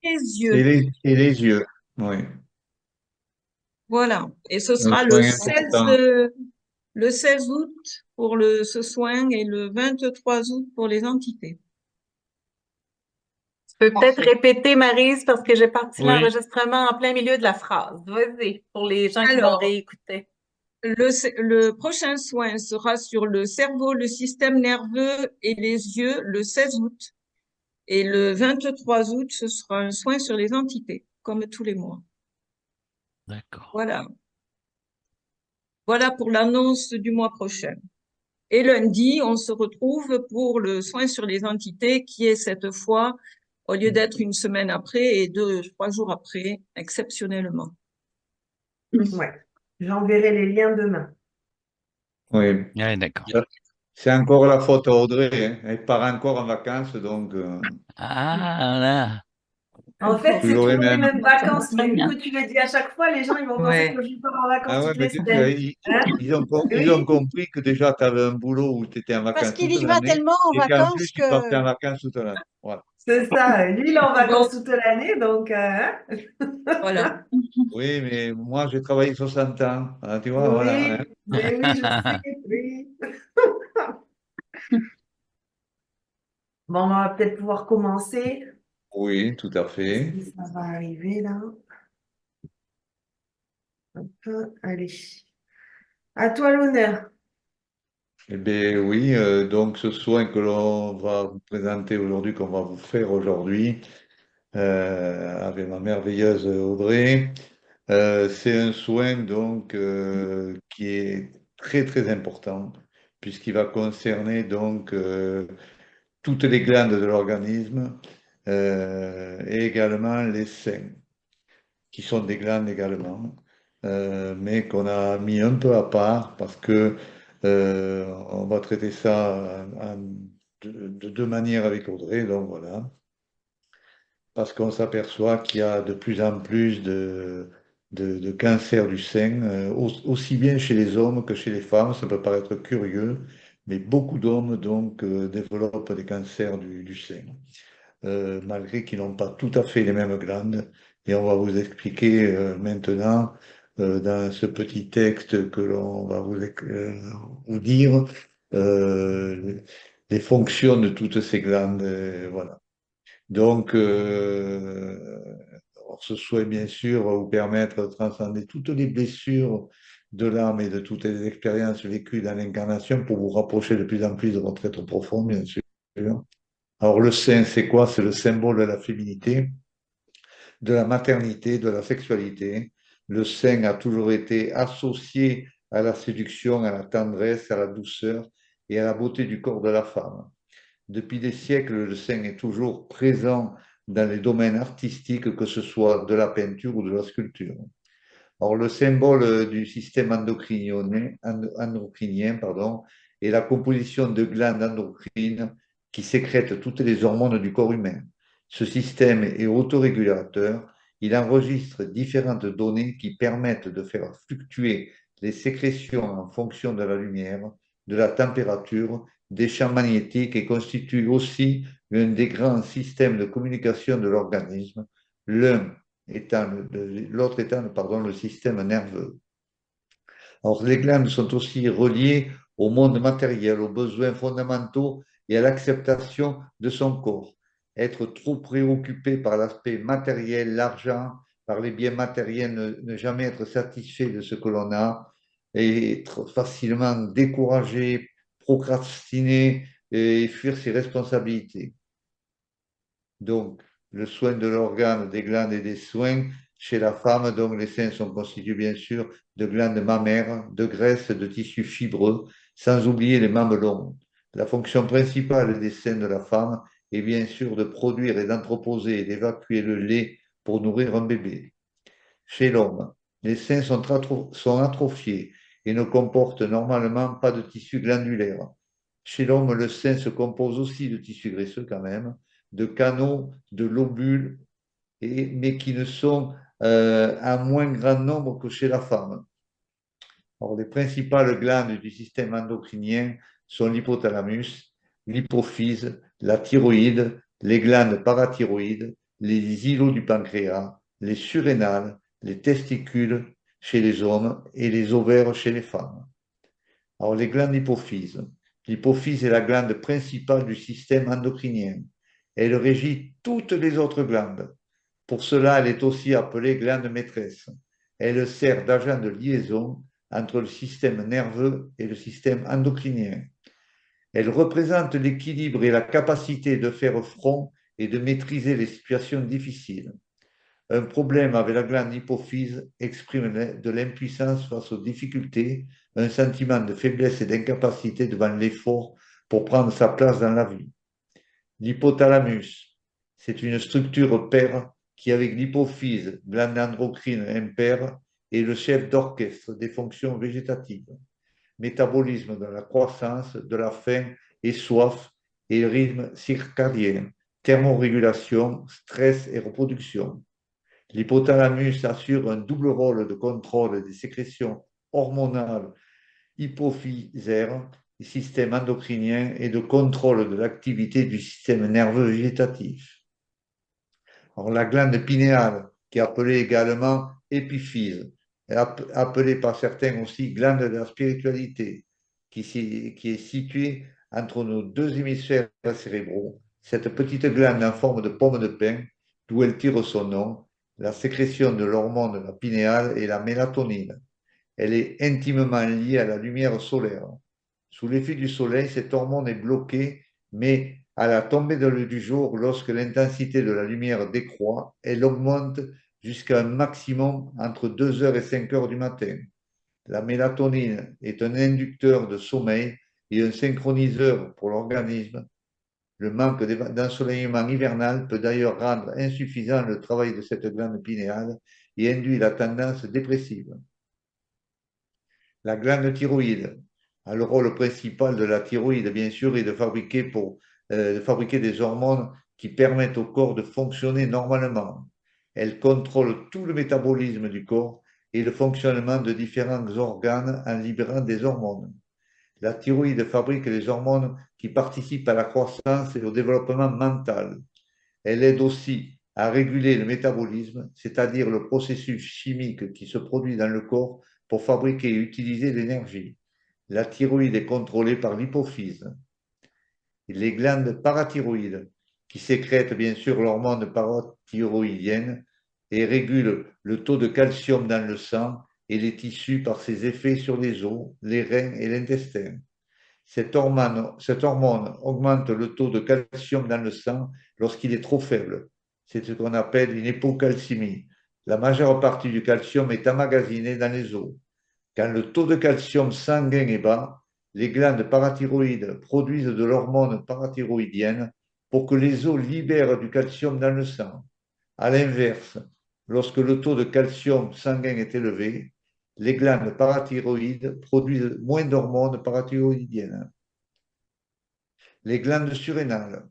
les yeux. Et les yeux, oui. Voilà. Et ce Un sera soin important. le 16 août pour ce soin et le 23 août pour les entités. Tu peux peut-être Parfait. répéter, Maryse, parce que j'ai parti Oui. l'enregistrement en plein milieu de la phrase. Vas-y, pour les gens qui vont Alors, réécouter. le prochain soin sera sur le cerveau, le système nerveux et les yeux le 16 août. Et le 23 août, ce sera un soin sur les entités, comme tous les mois. D'accord. Voilà. Voilà pour l'annonce du mois prochain. Et lundi, on se retrouve pour le soin sur les entités qui est cette fois, au lieu d'être une semaine après et 3 jours après, exceptionnellement. Ouais. J'enverrai les liens demain. Oui. Ouais, d'accord. C'est encore la faute à Audrey, hein. Elle part encore en vacances, donc Ah, là. En fait, c'est toujours les toujours les mêmes. mêmes vacances, mais vu que tu le dis à chaque fois, les gens ils vont penser Ouais. que je pars en vacances Ah ouais, toutes mais les tu sais, semaines. Hein? ils ont Oui, compris que déjà tu avais un boulot où tu étais en Parce vacances qu'il toute y va l'année tellement en et qu'en plus vacances tu partais que en vacances toute l'année. Voilà. c'est ça. Lui, il est en Donc, vacances toute l'année, donc hein. voilà. Oui, mais moi j'ai travaillé 60 ans. Ah, tu vois, voilà, hein. Oui, mais oui, je sais, oui. Bon, on va peut-être pouvoir commencer. Oui, tout à Est-ce fait. que ça va arriver là? Allez. À toi l'honneur. Eh bien oui, donc ce soin que l'on va vous présenter aujourd'hui, qu'on va vous faire aujourd'hui, avec ma merveilleuse Audrey, c'est un soin donc qui est très très important puisqu'il va concerner donc toutes les glandes de l'organisme et également les seins, qui sont des glandes également, mais qu'on a mis un peu à part parce que on va traiter ça de deux manières avec Audrey, donc voilà, parce qu'on s'aperçoit qu'il y a de plus en plus de cancers du sein, aussi bien chez les hommes que chez les femmes. Ça peut paraître curieux, mais beaucoup d'hommes donc développent des cancers du sein, malgré qu'ils n'ont pas tout à fait les mêmes glandes. Et on va vous expliquer maintenant, dans ce petit texte que l'on va vous dire, euh, les fonctions de toutes ces glandes. Voilà. Donc, ce souhait, bien sûr, va vous permettre de transcender toutes les blessures de l'âme et de toutes les expériences vécues dans l'incarnation pour vous rapprocher de plus en plus de votre être profond, bien sûr. Alors, le sein, c'est quoi? C'est le symbole de la féminité, de la maternité, de la sexualité. Le sein a toujours été associé à la séduction, à la tendresse, à la douceur et à la beauté du corps de la femme. Depuis des siècles, le sein est toujours présent dans les domaines artistiques, que ce soit de la peinture ou de la sculpture. Or, le symbole du système endocrinien, pardon, est la composition de glandes endocrines qui sécrètent toutes les hormones du corps humain. Ce système est autorégulateur. Il enregistre différentes données qui permettent de faire fluctuer les sécrétions en fonction de la lumière, de la température, des champs magnétiques et constitue aussi l'un des grands systèmes de communication de l'organisme. L'un l'autre étant pardon, le système nerveux. Alors, les glandes sont aussi reliées au monde matériel, aux besoins fondamentaux et à l'acceptation de son corps. Être trop préoccupé par l'aspect matériel, l'argent, par les biens matériels, ne jamais être satisfait de ce que l'on a, et être facilement découragé, procrastiner et fuir ses responsabilités. Donc, le soin de l'organe, des glandes et des soins chez la femme, donc les seins sont constitués bien sûr de glandes mammaires, de graisses, de tissus fibreux, sans oublier les mamelons. La fonction principale des seins de la femme est bien sûr de produire et d'entreposer et d'évacuer le lait pour nourrir un bébé. Chez l'homme, les seins sont atrophiés et ne comportent normalement pas de tissu glandulaire. Chez l'homme, le sein se compose aussi de tissus graisseux quand même, de canaux, de lobules, mais qui ne sont à moins grand nombre que chez la femme. Or, les principales glandes du système endocrinien sont l'hypothalamus, l'hypophyse, la thyroïde, les glandes parathyroïdes, les îlots du pancréas, les surrénales, les testicules chez les hommes et les ovaires chez les femmes. Alors, les glandes hypophyses. L'hypophyse est la glande principale du système endocrinien. Elle régit toutes les autres glandes. Pour cela, elle est aussi appelée glande maîtresse. Elle sert d'agent de liaison entre le système nerveux et le système endocrinien. Elle représente l'équilibre et la capacité de faire front et de maîtriser les situations difficiles. Un problème avec la glande hypophyse exprime de l'impuissance face aux difficultés, un sentiment de faiblesse et d'incapacité devant l'effort pour prendre sa place dans la vie. L'hypothalamus, c'est une structure paire qui, avec l'hypophyse, glande endocrine impaire, est le chef d'orchestre des fonctions végétatives. Métabolisme de la croissance, de la faim et soif, et rythme circadien, thermorégulation, stress et reproduction. L'hypothalamus assure un double rôle de contrôle des sécrétions hormonales hypophysaires, du système endocrinien et de contrôle de l'activité du système nerveux végétatif. Alors, la glande pinéale, qui est appelée également épiphyse, est appelée par certains aussi glande de la spiritualité, qui est située entre nos deux hémisphères cérébraux. Cette petite glande en forme de pomme de pin, d'où elle tire son nom, la sécrétion de l'hormone de la pinéale et la mélatonine. Elle est intimement liée à la lumière solaire. Sous l'effet du soleil, cette hormone est bloquée, mais à la tombée du jour, lorsque l'intensité de la lumière décroît, elle augmente jusqu'à un maximum entre 2 heures et 5 heures du matin. La mélatonine est un inducteur de sommeil et un synchroniseur pour l'organisme. Le manque d'ensoleillement hivernal peut d'ailleurs rendre insuffisant le travail de cette glande pinéale et induit la tendance dépressive. La glande thyroïde a le rôle principal de la thyroïde, bien sûr, est de fabriquer des hormones qui permettent au corps de fonctionner normalement. Elle contrôle tout le métabolisme du corps et le fonctionnement de différents organes en libérant des hormones. La thyroïde fabrique les hormones qui participent à la croissance et au développement mental. Elle aide aussi à réguler le métabolisme, c'est-à-dire le processus chimique qui se produit dans le corps pour fabriquer et utiliser l'énergie. La thyroïde est contrôlée par l'hypophyse. Les glandes parathyroïdes, qui sécrètent bien sûr l'hormone parathyroïdienne et régulent le taux de calcium dans le sang et les tissus par ses effets sur les os, les reins et l'intestin. Cette hormone augmente le taux de calcium dans le sang lorsqu'il est trop faible. C'est ce qu'on appelle une hypocalcémie. La majeure partie du calcium est emmagasiné dans les os. Quand le taux de calcium sanguin est bas, les glandes parathyroïdes produisent de l'hormone parathyroïdienne pour que les os libèrent du calcium dans le sang. À l'inverse, lorsque le taux de calcium sanguin est élevé, les glandes parathyroïdes produisent moins d'hormones parathyroïdiennes. Les glandes surrénales.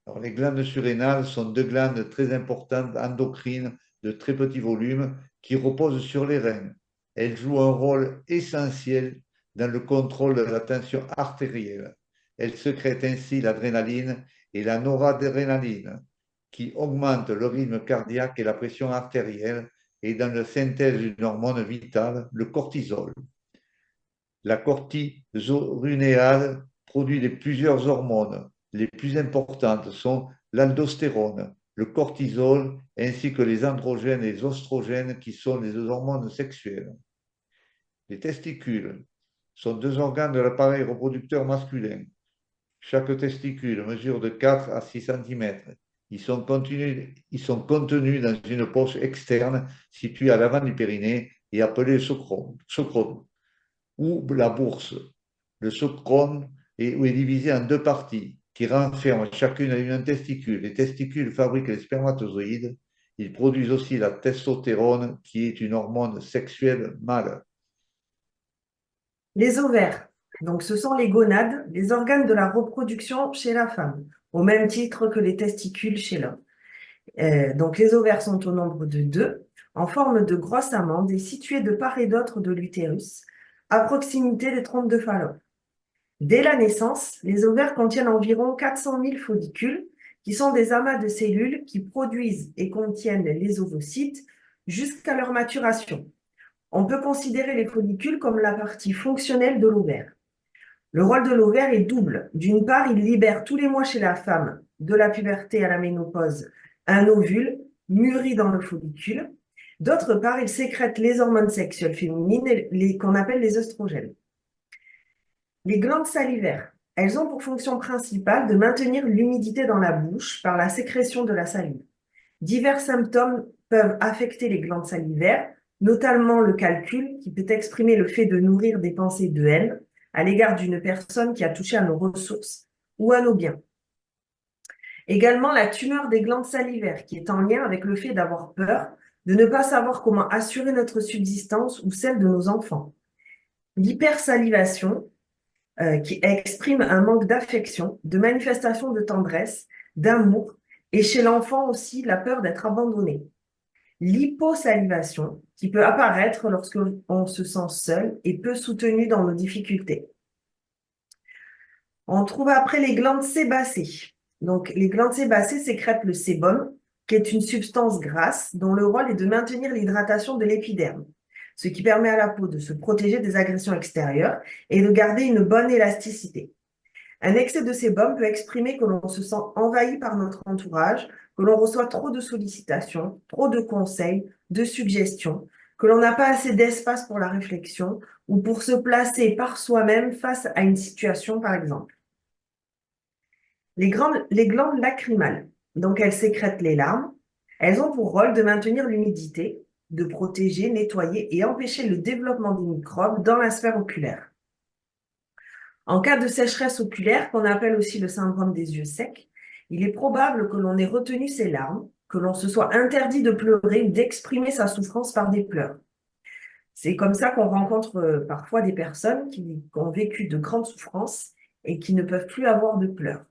Alors, les glandes surrénales sont deux glandes très importantes endocrines de très petit volume qui reposent sur les reins. Elles jouent un rôle essentiel dans le contrôle de la tension artérielle. Elles sécrètent ainsi l'adrénaline et la noradrénaline qui augmentent le rythme cardiaque et la pression artérielle et dans la synthèse d'une hormone vitale, le cortisol. La cortisorunéale produit plusieurs hormones. Les plus importantes sont l'aldostérone, le cortisol, ainsi que les androgènes et les oestrogènes qui sont les hormones sexuelles. Les testicules sont deux organes de l'appareil reproducteur masculin. Chaque testicule mesure de 4 à 6 cm. Ils sont contenus dans une poche externe située à l'avant du périnée et appelée socrone, ou la bourse. Le socrone est divisé en deux parties qui renferment chacune un testicule. Les testicules fabriquent les spermatozoïdes. Ils produisent aussi la testostérone, qui est une hormone sexuelle mâle. Les ovaires. Donc, ce sont les gonades, les organes de la reproduction chez la femme, au même titre que les testicules chez l'homme. Donc, les ovaires sont au nombre de 2, en forme de grosses amandes et situés de part et d'autre de l'utérus, à proximité des trompes de Fallope. Dès la naissance, les ovaires contiennent environ 400 000 follicules qui sont des amas de cellules qui produisent et contiennent les ovocytes jusqu'à leur maturation. On peut considérer les follicules comme la partie fonctionnelle de l'ovaire. Le rôle de l'ovaire est double. D'une part, il libère tous les mois chez la femme, de la puberté à la ménopause, un ovule mûri dans le follicule. D'autre part, il sécrète les hormones sexuelles féminines qu'on appelle les œstrogènes. Les glandes salivaires, elles ont pour fonction principale de maintenir l'humidité dans la bouche par la sécrétion de la salive. Divers symptômes peuvent affecter les glandes salivaires, notamment le calcul, qui peut exprimer le fait de nourrir des pensées de haine à l'égard d'une personne qui a touché à nos ressources ou à nos biens. Également, la tumeur des glandes salivaires, qui est en lien avec le fait d'avoir peur, de ne pas savoir comment assurer notre subsistance ou celle de nos enfants. L'hypersalivation, qui exprime un manque d'affection, de manifestation de tendresse, d'amour, et chez l'enfant aussi la peur d'être abandonné. L'hyposalivation, qui peut apparaître lorsque on se sent seul et peu soutenu dans nos difficultés. On trouve après les glandes sébacées. Donc, les glandes sébacées sécrètent le sébum, qui est une substance grasse dont le rôle est de maintenir l'hydratation de l'épiderme, ce qui permet à la peau de se protéger des agressions extérieures et de garder une bonne élasticité. Un excès de sébum peut exprimer que l'on se sent envahi par notre entourage, que l'on reçoit trop de sollicitations, trop de conseils, de suggestions, que l'on n'a pas assez d'espace pour la réflexion ou pour se placer par soi-même face à une situation, par exemple. Les glandes lacrymales, donc elles sécrètent les larmes, elles ont pour rôle de maintenir l'humidité, de protéger, nettoyer et empêcher le développement des microbes dans la sphère oculaire. En cas de sécheresse oculaire, qu'on appelle aussi le syndrome des yeux secs, il est probable que l'on ait retenu ses larmes, que l'on se soit interdit de pleurer ou d'exprimer sa souffrance par des pleurs. C'est comme ça qu'on rencontre parfois des personnes qui ont vécu de grandes souffrances et qui ne peuvent plus avoir de pleurs.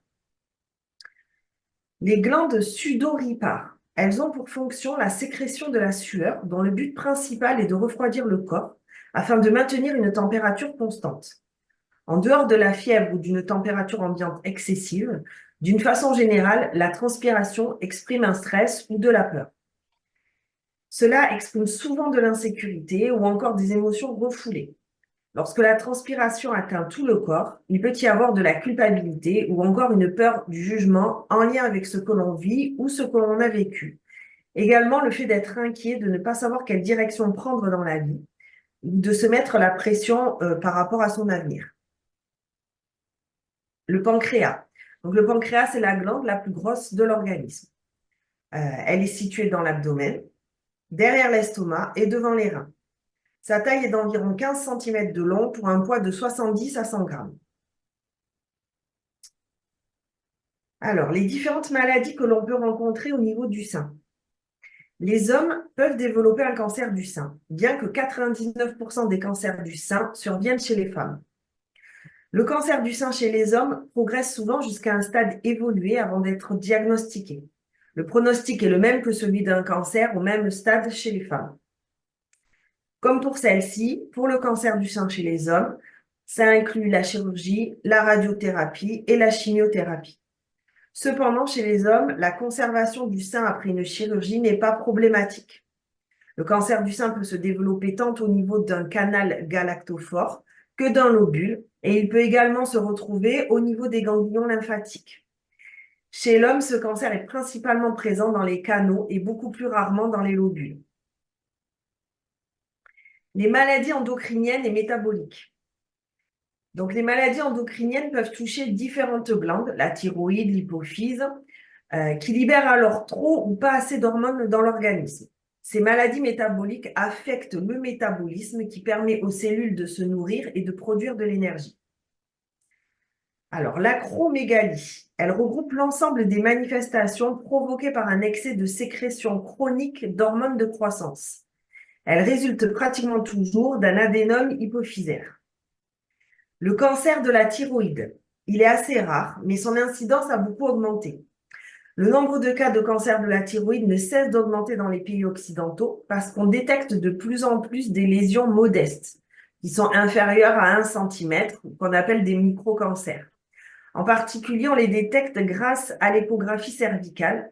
Les glandes sudoripares, elles ont pour fonction la sécrétion de la sueur, dont le but principal est de refroidir le corps afin de maintenir une température constante. En dehors de la fièvre ou d'une température ambiante excessive, d'une façon générale, la transpiration exprime un stress ou de la peur. Cela exprime souvent de l'insécurité ou encore des émotions refoulées. Lorsque la transpiration atteint tout le corps, il peut y avoir de la culpabilité ou encore une peur du jugement en lien avec ce que l'on vit ou ce que l'on a vécu. Également, le fait d'être inquiet, de ne pas savoir quelle direction prendre dans la vie, de se mettre la pression par rapport à son avenir. Le pancréas. Donc, le pancréas, c'est la glande la plus grosse de l'organisme. Elle est située dans l'abdomen, derrière l'estomac et devant les reins. Sa taille est d'environ 15 cm de long pour un poids de 70 à 100 grammes. Alors, les différentes maladies que l'on peut rencontrer au niveau du sein. Les hommes peuvent développer un cancer du sein, bien que 99% des cancers du sein surviennent chez les femmes. Le cancer du sein chez les hommes progresse souvent jusqu'à un stade évolué avant d'être diagnostiqué. Le pronostic est le même que celui d'un cancer au même stade chez les femmes. Comme pour celle-ci, pour le cancer du sein chez les hommes, ça inclut la chirurgie, la radiothérapie et la chimiothérapie. Cependant, chez les hommes, la conservation du sein après une chirurgie n'est pas problématique. Le cancer du sein peut se développer tant au niveau d'un canal galactophore que d'un lobule, et il peut également se retrouver au niveau des ganglions lymphatiques. Chez l'homme, ce cancer est principalement présent dans les canaux et beaucoup plus rarement dans les lobules. Les maladies endocriniennes et métaboliques. Donc, les maladies endocriniennes peuvent toucher différentes glandes, la thyroïde, l'hypophyse, qui libèrent alors trop ou pas assez d'hormones dans l'organisme. Ces maladies métaboliques affectent le métabolisme qui permet aux cellules de se nourrir et de produire de l'énergie. Alors, l'acromégalie, elle regroupe l'ensemble des manifestations provoquées par un excès de sécrétion chronique d'hormones de croissance. Elle résulte pratiquement toujours d'un adénome hypophysaire. Le cancer de la thyroïde, il est assez rare, mais son incidence a beaucoup augmenté. Le nombre de cas de cancer de la thyroïde ne cesse d'augmenter dans les pays occidentaux parce qu'on détecte de plus en plus des lésions modestes, qui sont inférieures à 1 cm, qu'on appelle des micro-cancers. En particulier, on les détecte grâce à l'échographie cervicale.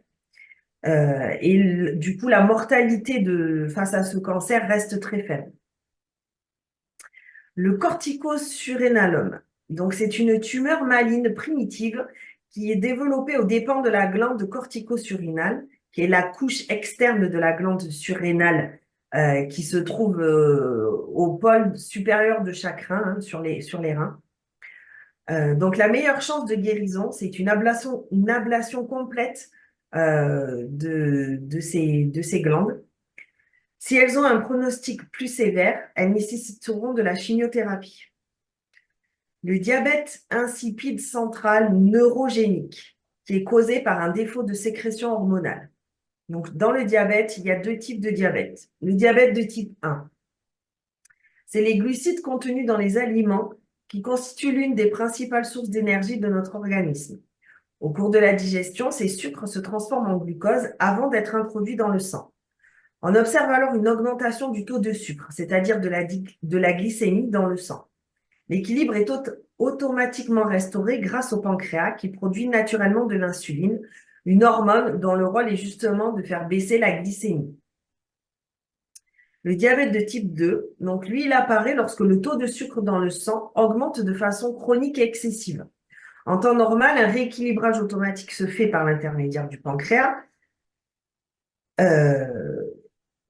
Du coup, la mortalité face à ce cancer reste très faible. Le corticosurrénalome. Donc, c'est une tumeur maligne primitive qui est développée aux dépens de la glande corticosurrénale, qui est la couche externe de la glande surrénale qui se trouve au pôle supérieur de chaque rein, hein, sur les reins. Donc, la meilleure chance de guérison, c'est une ablation complète de ces glandes. Si elles ont un pronostic plus sévère, elles nécessiteront de la chimiothérapie. Le diabète insipide central neurogénique, qui est causé par un défaut de sécrétion hormonale. Donc, dans le diabète, il y a 2 types de diabète. Le diabète de type 1, c'est les glucides contenus dans les aliments qui constituent l'une des principales sources d'énergie de notre organisme. Au cours de la digestion, ces sucres se transforment en glucose avant d'être introduits dans le sang. On observe alors une augmentation du taux de sucre, c'est-à-dire de la glycémie dans le sang. L'équilibre est automatiquement restauré grâce au pancréas qui produit naturellement de l'insuline, une hormone dont le rôle est justement de faire baisser la glycémie. Le diabète de type 2, donc lui, il apparaît lorsque le taux de sucre dans le sang augmente de façon chronique et excessive. En temps normal, un rééquilibrage automatique se fait par l'intermédiaire du pancréas.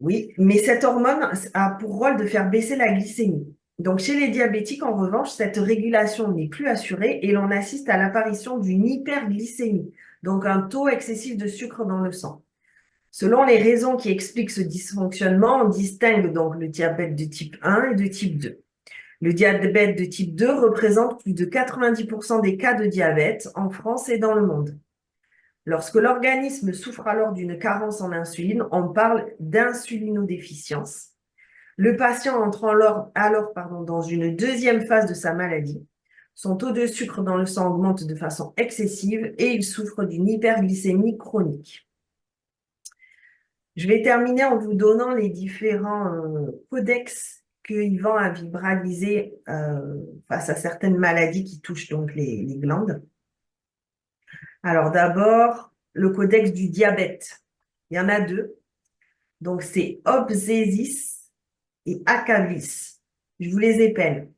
Oui, mais cette hormone a pour rôle de faire baisser la glycémie. Donc, chez les diabétiques, en revanche, cette régulation n'est plus assurée et l'on assiste à l'apparition d'une hyperglycémie, donc un taux excessif de sucre dans le sang. Selon les raisons qui expliquent ce dysfonctionnement, on distingue donc le diabète de type 1 et de type 2. Le diabète de type 2 représente plus de 90% des cas de diabète en France et dans le monde. Lorsque l'organisme souffre alors d'une carence en insuline, on parle d'insulinodéficience. Le patient entre alors dans une deuxième phase de sa maladie. Son taux de sucre dans le sang augmente de façon excessive et il souffre d'une hyperglycémie chronique. Je vais terminer en vous donnant les différents codex que Yvan a vibralisés face à certaines maladies qui touchent donc les glandes. Alors d'abord, le codex du diabète. Il y en a 2. Donc c'est Obsésis et Acavlis. Je vous les épelle.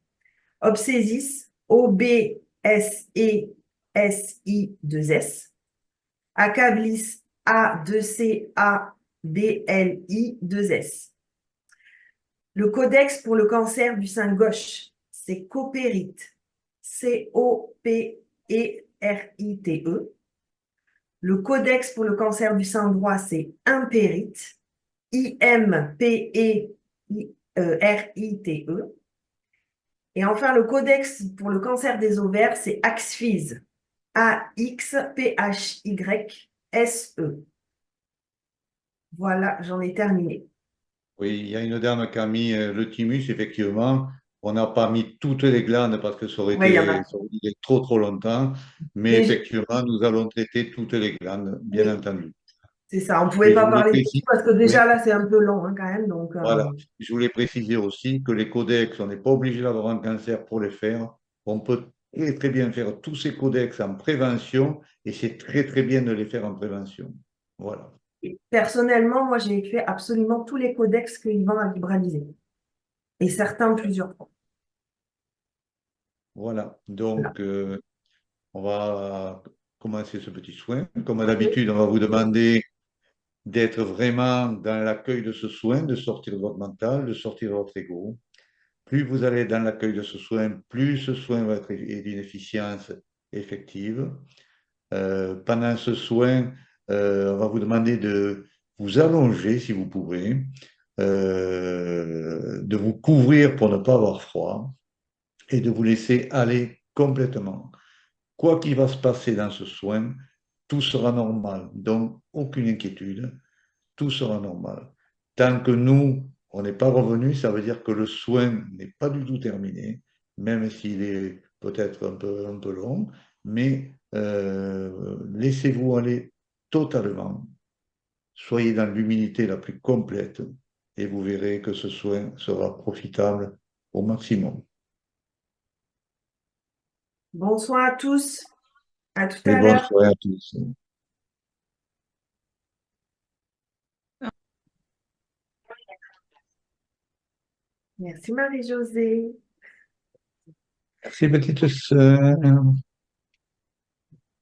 Obsésis, O-B-S-E-S-I-2-S. Acavlis, A-2-C-A-B-L-I-2-S. Le codex pour le cancer du sein gauche, c'est Copérite. C-O-P-E-R-I-T-E. Le codex pour le cancer du sein droit, c'est Impérite. I-M-P-E-R-I-T-E. Et enfin, le codex pour le cancer des ovaires, c'est Axphys. A-X-P-H-Y-S-E. Voilà, j'en ai terminé. Oui, il y a une dame qui a mis le thymus, effectivement. On n'a pas mis toutes les glandes parce que ça aurait Oui, il y en a. duré trop longtemps. Mais Mais effectivement, nous allons traiter toutes les glandes, bien oui, entendu. c'est ça. On ne pouvait Et je pas voulais parler de tout préciser, parce que oui, déjà là, c'est un peu long hein, quand même. Donc, voilà. Je voulais préciser aussi que les codex, on n'est pas obligé d'avoir un cancer pour les faire. On peut très, très bien faire tous ces codex en prévention et c'est très, très bien de les faire en prévention. Voilà. personnellement, moi, j'ai fait absolument tous les codex que Yvan a libralisés. Et certains plusieurs fois. Voilà. Voilà. Donc, on va commencer ce petit soin. Comme d'habitude, on va vous demander d'être vraiment dans l'accueil de ce soin, de sortir de votre mental, de sortir de votre ego. Plus vous allez dans l'accueil de ce soin, plus ce soin va être d'une efficience effective. Pendant ce soin, on va vous demander de vous allonger si vous pouvez, de vous couvrir pour ne pas avoir froid et de vous laisser aller complètement. Quoi qu'il va se passer dans ce soin, tout sera normal. Donc, aucune inquiétude, tout sera normal. Tant que nous, on n'est pas revenu, ça veut dire que le soin n'est pas du tout terminé, même s'il est peut-être un peu long, mais laissez-vous aller totalement. Soyez dans l'humilité la plus complète et vous verrez que ce soin sera profitable au maximum. Bonsoir à tous. À tout Et à bonne l'heure. soirée à tous. Merci Marie-Josée. Merci, petite sœur.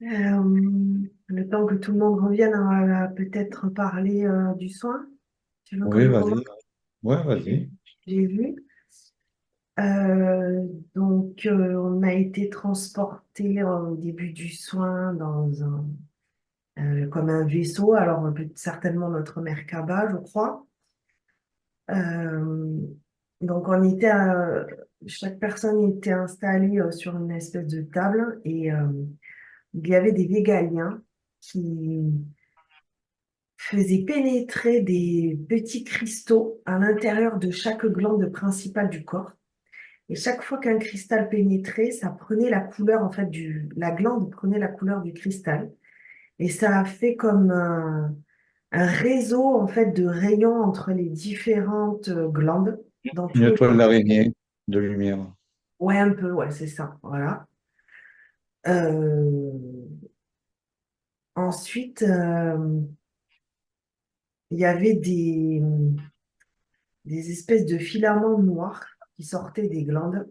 Le temps que tout le monde revienne, on va peut-être parler du soin. Tu veux que Oui, je vas-y. commence? Ouais, vas-y. J'ai vu. On a été transporté au début du soin comme un vaisseau. Alors, certainement notre Merkaba, je crois. Euh, donc, chaque personne était installée sur une espèce de table et il y avait des végaliens qui faisaient pénétrer des petits cristaux à l'intérieur de chaque glande principale du corps. Et chaque fois qu'un cristal pénétrait, ça prenait la couleur, en fait, la glande prenait la couleur du cristal. Et ça a fait comme un réseau, en fait, de rayons entre les différentes glandes dans tout Une le toile corps. d'araignée de lumière. Ouais, un peu, ouais, c'est ça, voilà. Euh, Ensuite, il y avait des espèces de filaments noirs qui sortaient des glandes.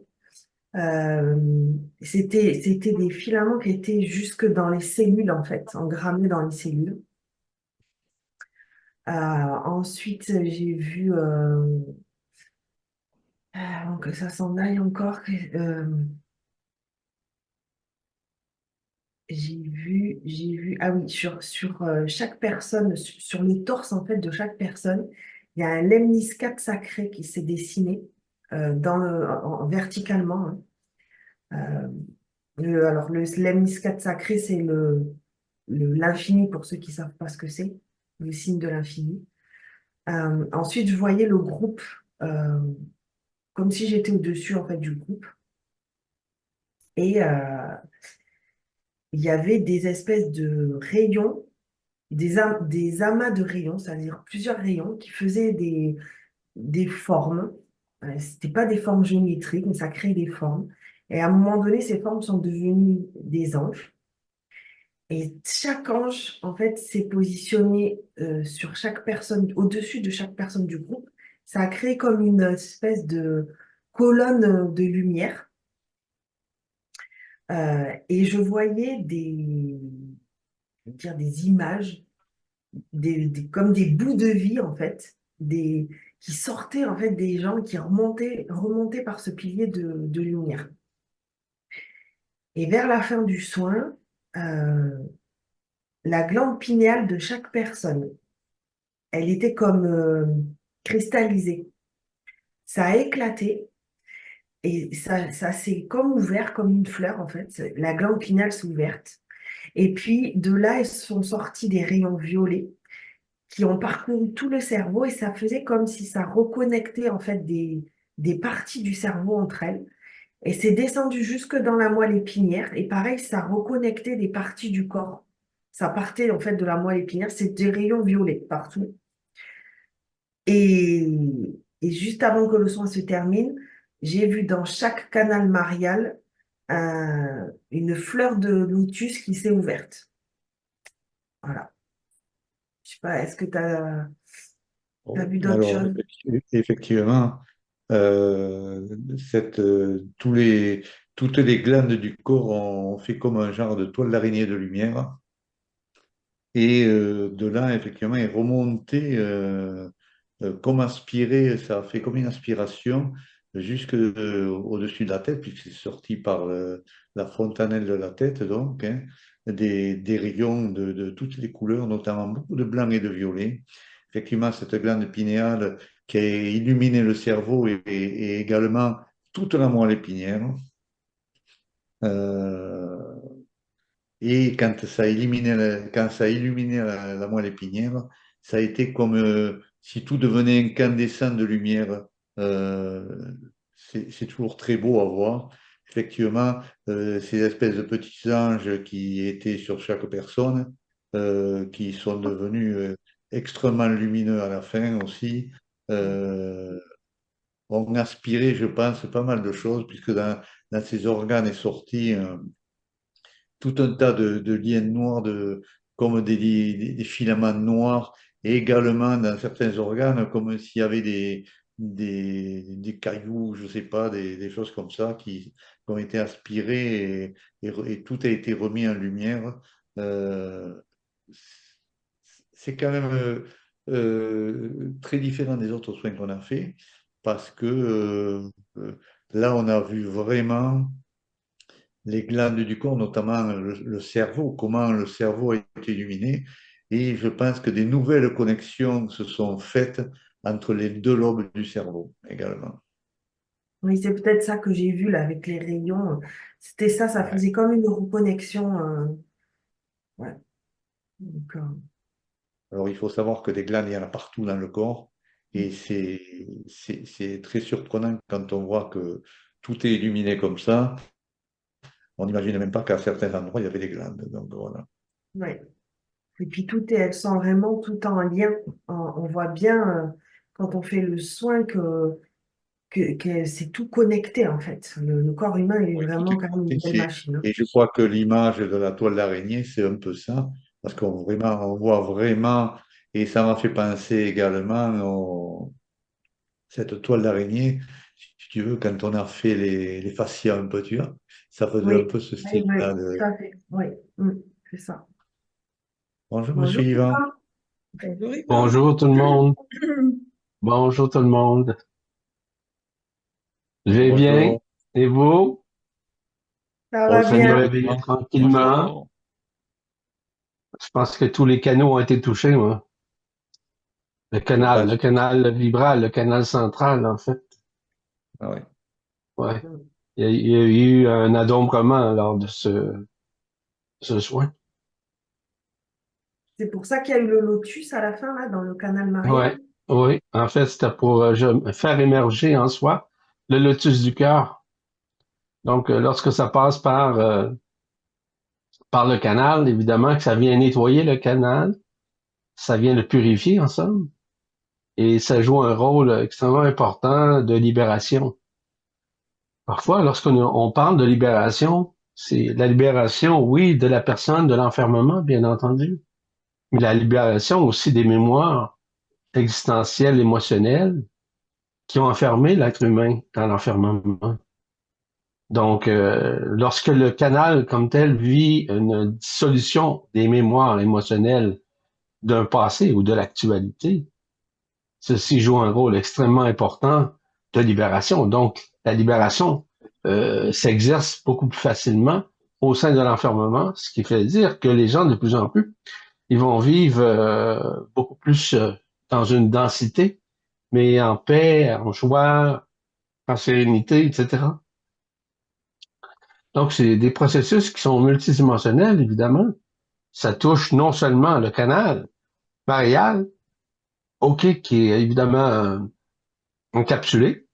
Euh, c'était des filaments qui étaient jusque dans les cellules, en fait, engrammés dans les cellules. Ensuite, j'ai vu, avant que ça s'en aille encore, ah oui, sur chaque personne, sur le torse, en fait, de chaque personne, il y a un lemniscate sacré qui s'est dessiné verticalement, hein. Euh, alors, le lemniscate sacré, c'est l'infini pour ceux qui ne savent pas ce que c'est, le signe de l'infini. Ensuite, je voyais le groupe euh, comme si j'étais au-dessus en fait du groupe. Et il y avait des espèces de rayons, des amas de rayons, c'est-à-dire plusieurs rayons qui faisaient des formes. C'était pas des formes géométriques, mais ça créait des formes. Et à un moment donné, ces formes sont devenues des anges. Et chaque ange, en fait, s'est positionné sur chaque personne, au-dessus de chaque personne du groupe. Ça a créé comme une espèce de colonne de lumière. Et je voyais des images, comme des bouts de vie, en fait, qui sortaient, en fait, des gens qui remontaient par ce pilier de lumière. Et vers la fin du soin, euh, la glande pinéale de chaque personne, elle était comme cristallisée. Ça a éclaté et ça s'est comme ouvert, comme une fleur, en fait. La glande pinéale s'est ouverte. Et puis, de là, ils sont sortis des rayons violets qui ont parcouru tout le cerveau et ça faisait comme si ça reconnectait, en fait, des parties du cerveau entre elles. Et c'est descendu jusque dans la moelle épinière. Et pareil, ça reconnectait des parties du corps. Ça partait, en fait, de la moelle épinière. C'est des rayons violets partout. Et, et juste avant que le soin se termine, j'ai vu dans chaque canal marial une fleur de lotus qui s'est ouverte. Voilà. Je sais pas, est-ce que tu as Bon, vu d'autres alors, choses? effectivement, euh, toutes les glandes du corps ont fait comme un genre de toile d'araignée de lumière. Et de là, effectivement, est remonté comme aspiré, ça a fait comme une aspiration jusque au-dessus de la tête, puisque c'est sorti par la fontanelle de la tête, donc, hein, des rayons de toutes les couleurs, notamment beaucoup de blanc et de violet. Effectivement, cette glande pinéale qui a illuminé le cerveau et également toute la moelle épinière. Euh, et quand ça a illuminé la moelle épinière, ça a été comme si tout devenait incandescent de lumière. Euh, c'est toujours très beau à voir. Effectivement, ces espèces de petits anges qui étaient sur chaque personne, qui sont devenus extrêmement lumineux à la fin aussi, euh, ont aspiré, je pense, pas mal de choses, puisque dans ces organes est sorti tout un tas de liens noirs, comme des filaments noirs, et également dans certains organes, comme s'il y avait des cailloux, je ne sais pas, des choses comme ça qui ont été aspirées et tout a été remis en lumière. Euh, c'est quand même très différent des autres soins qu'on a fait parce que là, on a vu vraiment les glandes du corps, notamment le cerveau, comment le cerveau a été illuminé. Et je pense que des nouvelles connexions se sont faites entre les deux lobes du cerveau également. Oui, c'est peut-être ça que j'ai vu là avec les rayons. C'était ça, ça Ouais. faisait comme une reconnexion. Ouais. Donc, Alors, il faut savoir que des glandes, il y en a partout dans le corps. Et c'est très surprenant quand on voit que tout est illuminé comme ça. On n'imagine même pas qu'à certains endroits, il y avait des glandes. Donc, voilà. ouais. Et puis elles sont vraiment tout en lien. On voit bien quand on fait le soin que c'est tout connecté en fait. Le corps humain il est Oui, tout vraiment est quand même connecté. une belle machine, hein. Et je crois que l'image de la toile d'araignée, c'est un peu ça. Parce on voit vraiment, et ça m'a fait penser également cette toile d'araignée, si tu veux, quand on a fait les fascias un peu, tu vois, ça faisait un Oui, peu ce oui, style-là oui, de... tout à fait. Oui, mm, c'est ça. Bonjour, monsieur Bonjour, Yvan. Yvan. Bonjour, Yvan. Bonjour tout le monde. Bonjour tout le monde. Je vais bien. Bonjour. Et vous? Ça On va essaie de nous bien. réveiller tranquillement. Bonjour. Je pense que tous les canaux ont été touchés, moi. Je pense. Le canal vibral, le canal central, en fait. Ah ouais. Ouais. Il y a eu un adombrement lors de ce soin. C'est pour ça qu'il y a eu le lotus à la fin, là, dans le canal Ouais. Marianne. Oui. En fait, c'était pour faire émerger en soi le lotus du cœur. Donc, lorsque ça passe par le canal, évidemment que ça vient nettoyer le canal, ça vient le purifier, en somme. Et ça joue un rôle extrêmement important de libération. Parfois, lorsqu'on parle de libération, c'est la libération, oui, de la personne, de l'enfermement, bien entendu, mais la libération aussi des mémoires existentielles, émotionnelles qui ont enfermé l'être humain dans l'enfermement. Donc, lorsque le canal comme tel vit une dissolution des mémoires émotionnelles d'un passé ou de l'actualité, ceci joue un rôle extrêmement important de libération. Donc, la libération s'exerce beaucoup plus facilement au sein de l'enfermement, ce qui fait dire que les gens, de plus en plus, ils vont vivre beaucoup plus dans une densité, mais en paix, en joie, en sérénité, etc. Donc, c'est des processus qui sont multidimensionnels, évidemment. Ça touche non seulement le canal marial, OK, qui est évidemment encapsulé,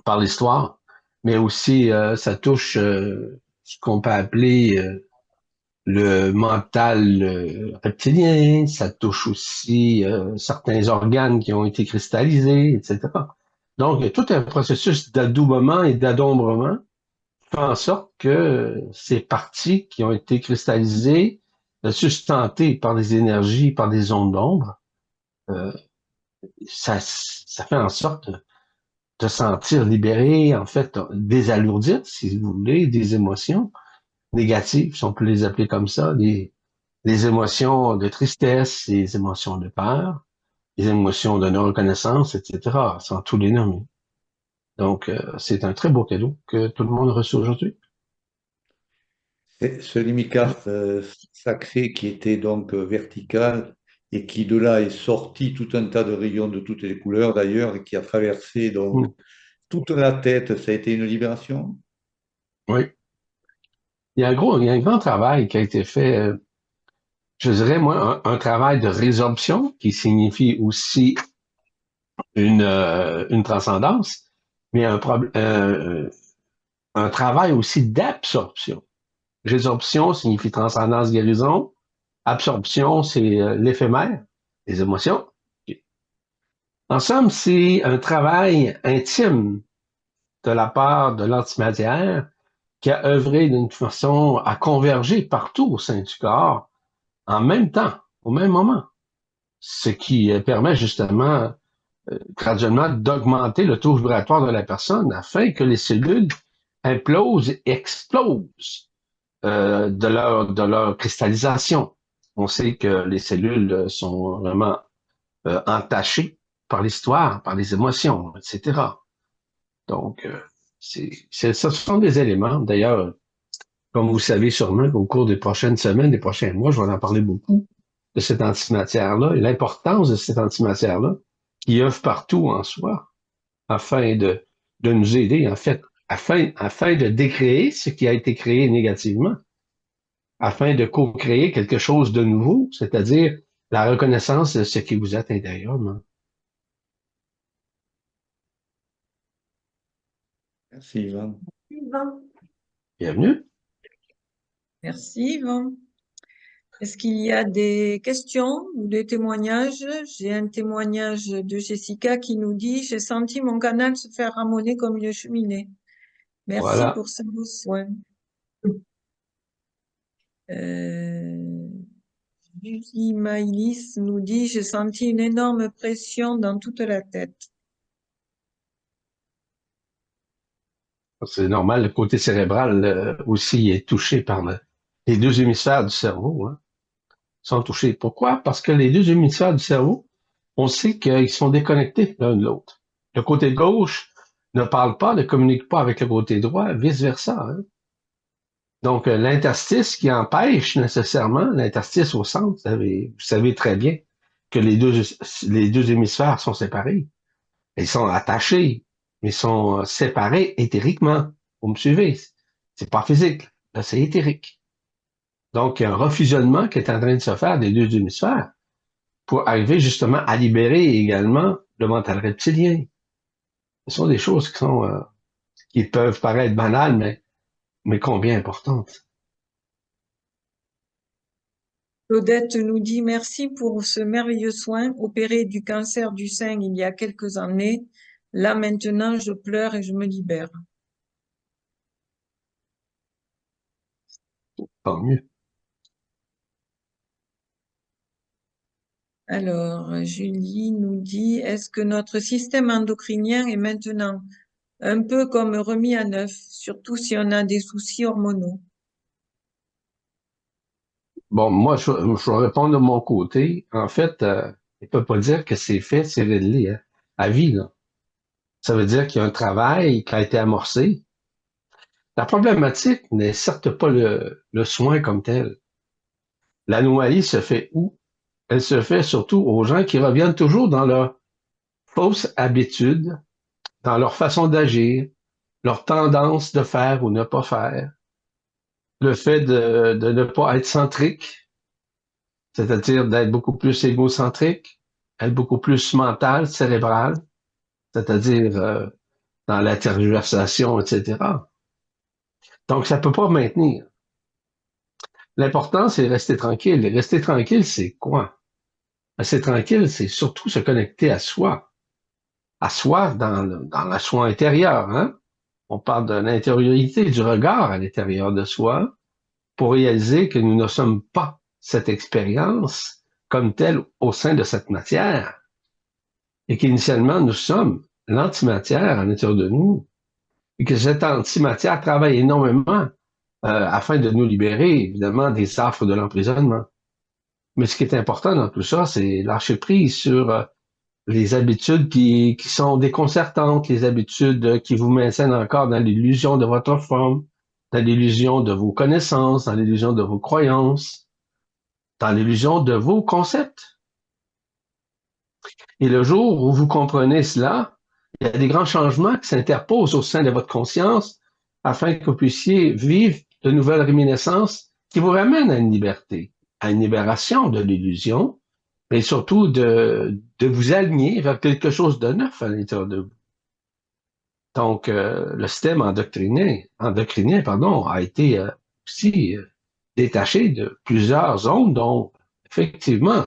par l'histoire, mais aussi ça touche ce qu'on peut appeler le mental reptilien, ça touche aussi certains organes qui ont été cristallisés, etc. Donc, il y a tout un processus d'adoubement et d'adombrement qui fait en sorte que ces parties qui ont été cristallisées, sustentées par des énergies, par des ondes d'ombre, euh, ça fait en sorte te sentir libéré, en fait, désalourdir, si vous voulez, des émotions négatives, si on peut les appeler comme ça, les émotions de tristesse, les émotions de peur, les émotions de non-reconnaissance, etc., sans tous les nommer. Donc, c'est un très beau cadeau que tout le monde reçoit aujourd'hui. C'est ce limicaf sacré qui était donc vertical et qui de là est sorti tout un tas de rayons de toutes les couleurs d'ailleurs et qui a traversé donc Mm. toute la tête, ça a été une libération. Oui. Il y a un grand travail qui a été fait, je dirais, moi, un travail de résorption qui signifie aussi une transcendance, mais un travail aussi d'absorption. Résorption signifie transcendance, guérison. Absorption, c'est l'éphémère, les émotions. En somme, c'est un travail intime de la part de l'antimatière qui a œuvré d'une façon à converger partout au sein du corps en même temps, au même moment. Ce qui permet justement graduellement d'augmenter le taux vibratoire de la personne afin que les cellules implosent et explosent de leur cristallisation. On sait que les cellules sont vraiment entachées par l'histoire, par les émotions, etc. Donc, ce sont des éléments. D'ailleurs, comme vous savez sûrement, au cours des prochaines semaines, des prochains mois, je vais en parler beaucoup de cette antimatière-là et l'importance de cette antimatière-là qui œuvre partout en soi afin de nous aider, en fait, afin de décréer ce qui a été créé négativement, afin de co-créer quelque chose de nouveau, c'est-à-dire la reconnaissance de ce qui vous êtes intérieurement. Merci, Yvan. Yvan. Bienvenue. Merci, Yvan. Est-ce qu'il y a des questions ou des témoignages? J'ai un témoignage de Jessica qui nous dit « J'ai senti mon canal se faire ramoner comme une cheminée. Merci Voilà. pour ces beaux soins. » Julie Maïlis nous dit « J'ai senti une énorme pression dans toute la tête. » C'est normal, le côté cérébral aussi est touché par les deux hémisphères du cerveau, hein, sont touchés. Pourquoi? Parce que les deux hémisphères du cerveau, on sait qu'ils sont déconnectés l'un de l'autre. Le côté gauche ne parle pas, ne communique pas avec le côté droit, vice-versa. Hein. Donc, l'interstice qui empêche nécessairement, l'interstice au centre, vous savez très bien que les deux hémisphères sont séparés. Ils sont attachés, mais sont séparés éthériquement. Vous me suivez? C'est pas physique, là, c'est éthérique. Donc, il y a un refusionnement qui est en train de se faire des deux hémisphères pour arriver justement à libérer également le mental reptilien. Ce sont des choses qui peuvent paraître banales, mais combien importantes. Claudette nous dit « Merci pour ce merveilleux soin opéré du cancer du sein il y a quelques années. Là, maintenant, je pleure et je me libère. » Tant mieux. Alors, Julie nous dit « Est-ce que notre système endocrinien est maintenant un peu comme remis à neuf, surtout si on a des soucis hormonaux? » Bon, moi, je vais répondre de mon côté. En fait, il ne peut pas dire que c'est fait, c'est réglé, hein, à vie, là. Ça veut dire qu'il y a un travail qui a été amorcé. La problématique n'est certes pas le soin comme tel. L'anomalie se fait où? Elle se fait surtout aux gens qui reviennent toujours dans leur fausse habitude, dans leur façon d'agir, leur tendance de faire ou ne pas faire, le fait de ne pas être centrique, c'est-à-dire d'être beaucoup plus égocentrique, être beaucoup plus mental, cérébral, c'est-à-dire dans la tergiversation, etc. Donc, ça peut pas maintenir. L'important, c'est rester tranquille. Et rester tranquille, c'est quoi? Rester tranquille, c'est surtout se connecter à soi dans la soi intérieure. Hein? On parle de l'intériorité, du regard à l'intérieur de soi pour réaliser que nous ne sommes pas cette expérience comme telle au sein de cette matière et qu'initialement, nous sommes l'antimatière à l'intérieur de nous et que cette antimatière travaille énormément afin de nous libérer, évidemment, des affres de l'emprisonnement. Mais ce qui est important dans tout ça, c'est lâcher prise sur les habitudes qui sont déconcertantes, les habitudes qui vous maintiennent encore dans l'illusion de votre forme, dans l'illusion de vos connaissances, dans l'illusion de vos croyances, dans l'illusion de vos concepts. Et le jour où vous comprenez cela, il y a des grands changements qui s'interposent au sein de votre conscience afin que vous puissiez vivre de nouvelles réminiscences qui vous ramènent à une liberté, à une libération de l'illusion, mais surtout de vous aligner vers quelque chose de neuf à l'intérieur de vous. Donc, le système endocrinien, a été aussi détaché de plusieurs zones, donc effectivement.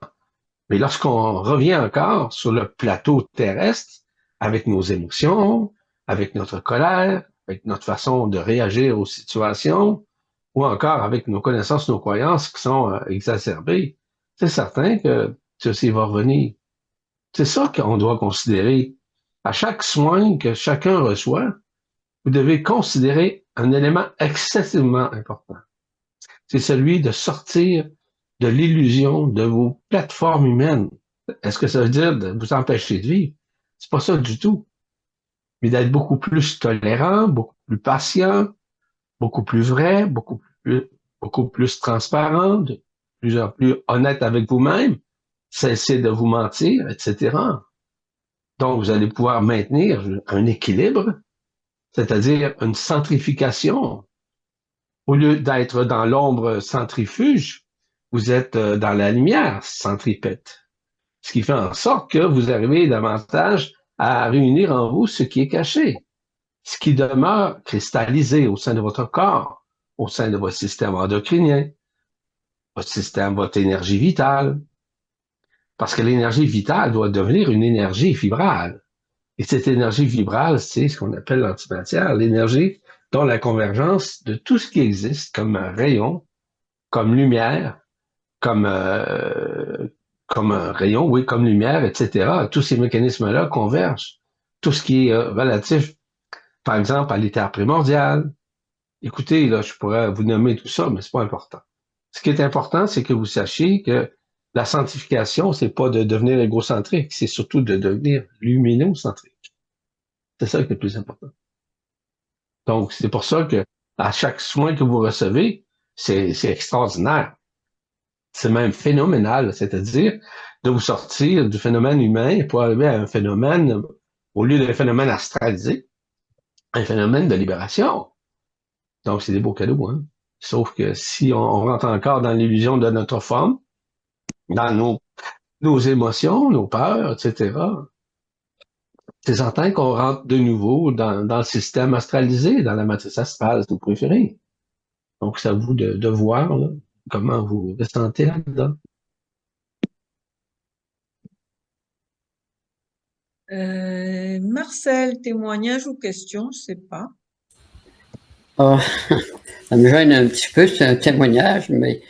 Mais lorsqu'on revient encore sur le plateau terrestre, avec nos émotions, avec notre colère, avec notre façon de réagir aux situations, ou encore avec nos connaissances, nos croyances qui sont exacerbées, c'est certain que ceci va revenir. C'est ça qu'on doit considérer. À chaque soin que chacun reçoit, vous devez considérer un élément excessivement important. C'est celui de sortir de l'illusion de vos plateformes humaines. Est-ce que ça veut dire de vous empêcher de vivre? C'est pas ça du tout. Mais d'être beaucoup plus tolérant, beaucoup plus patient, beaucoup plus vrai, beaucoup plus transparent, de plus en plus honnête avec vous-même, cesser de vous mentir, etc. Donc, vous allez pouvoir maintenir un équilibre, c'est-à-dire une centrification. Au lieu d'être dans l'ombre centrifuge, vous êtes dans la lumière centripète. Ce qui fait en sorte que vous arrivez davantage à réunir en vous ce qui est caché, ce qui demeure cristallisé au sein de votre corps, au sein de votre système endocrinien, votre système, votre énergie vitale. Parce que l'énergie vitale doit devenir une énergie fibrale. Et cette énergie vibrale, c'est ce qu'on appelle l'antimatière, l'énergie dont la convergence de tout ce qui existe comme rayon, comme lumière, comme un rayon, oui, comme lumière, etc. Tous ces mécanismes-là convergent. Tout ce qui est relatif, par exemple, à l'éther primordial. Écoutez, là, je pourrais vous nommer tout ça, mais c'est pas important. Ce qui est important, c'est que vous sachiez que la sanctification, c'est pas de devenir égocentrique, c'est surtout de devenir luminocentrique. C'est ça qui est le plus important. Donc, c'est pour ça que à chaque soin que vous recevez, c'est extraordinaire. C'est même phénoménal, c'est-à-dire de vous sortir du phénomène humain pour arriver à un phénomène, au lieu d'un phénomène astralisé, un phénomène de libération. Donc, c'est des beaux cadeaux, hein. Sauf que si on rentre encore dans l'illusion de notre forme, dans nos émotions, nos peurs, etc., c'est certain qu'on rentre de nouveau dans le système astralisé, dans la matrice astrale, si vous préférez. Donc, c'est à vous de voir là, comment vous vous sentez là-dedans. Marcel, témoignage ou question, je sais pas. Oh, ça me gêne un petit peu, c'est un témoignage, mais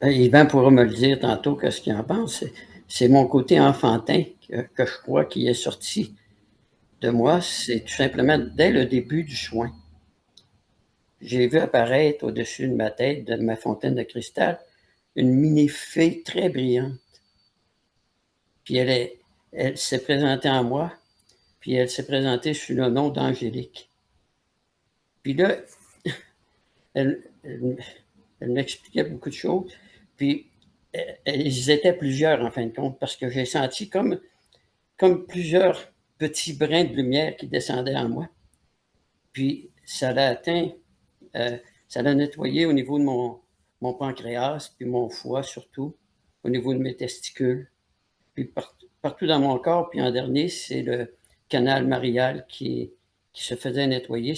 Yvan pourra me le dire tantôt, qu'est-ce qu'il en pense. C'est mon côté enfantin que je crois qui est sorti de moi. C'est tout simplement dès le début du soin. J'ai vu apparaître au-dessus de ma tête, de ma fontaine de cristal, une mini-fée très brillante. Puis elle s'est présentée en moi, puis elle s'est présentée sous le nom d'Angélique. Puis là, elle m'expliquait beaucoup de choses. Puis, ils étaient plusieurs, en fin de compte, parce que j'ai senti comme plusieurs petits brins de lumière qui descendaient en moi. Puis, ça l'a atteint, ça l'a nettoyé au niveau de mon pancréas, puis mon foie surtout, au niveau de mes testicules. Puis, partout dans mon corps, puis en dernier, c'est le canal marial qui se faisait nettoyer.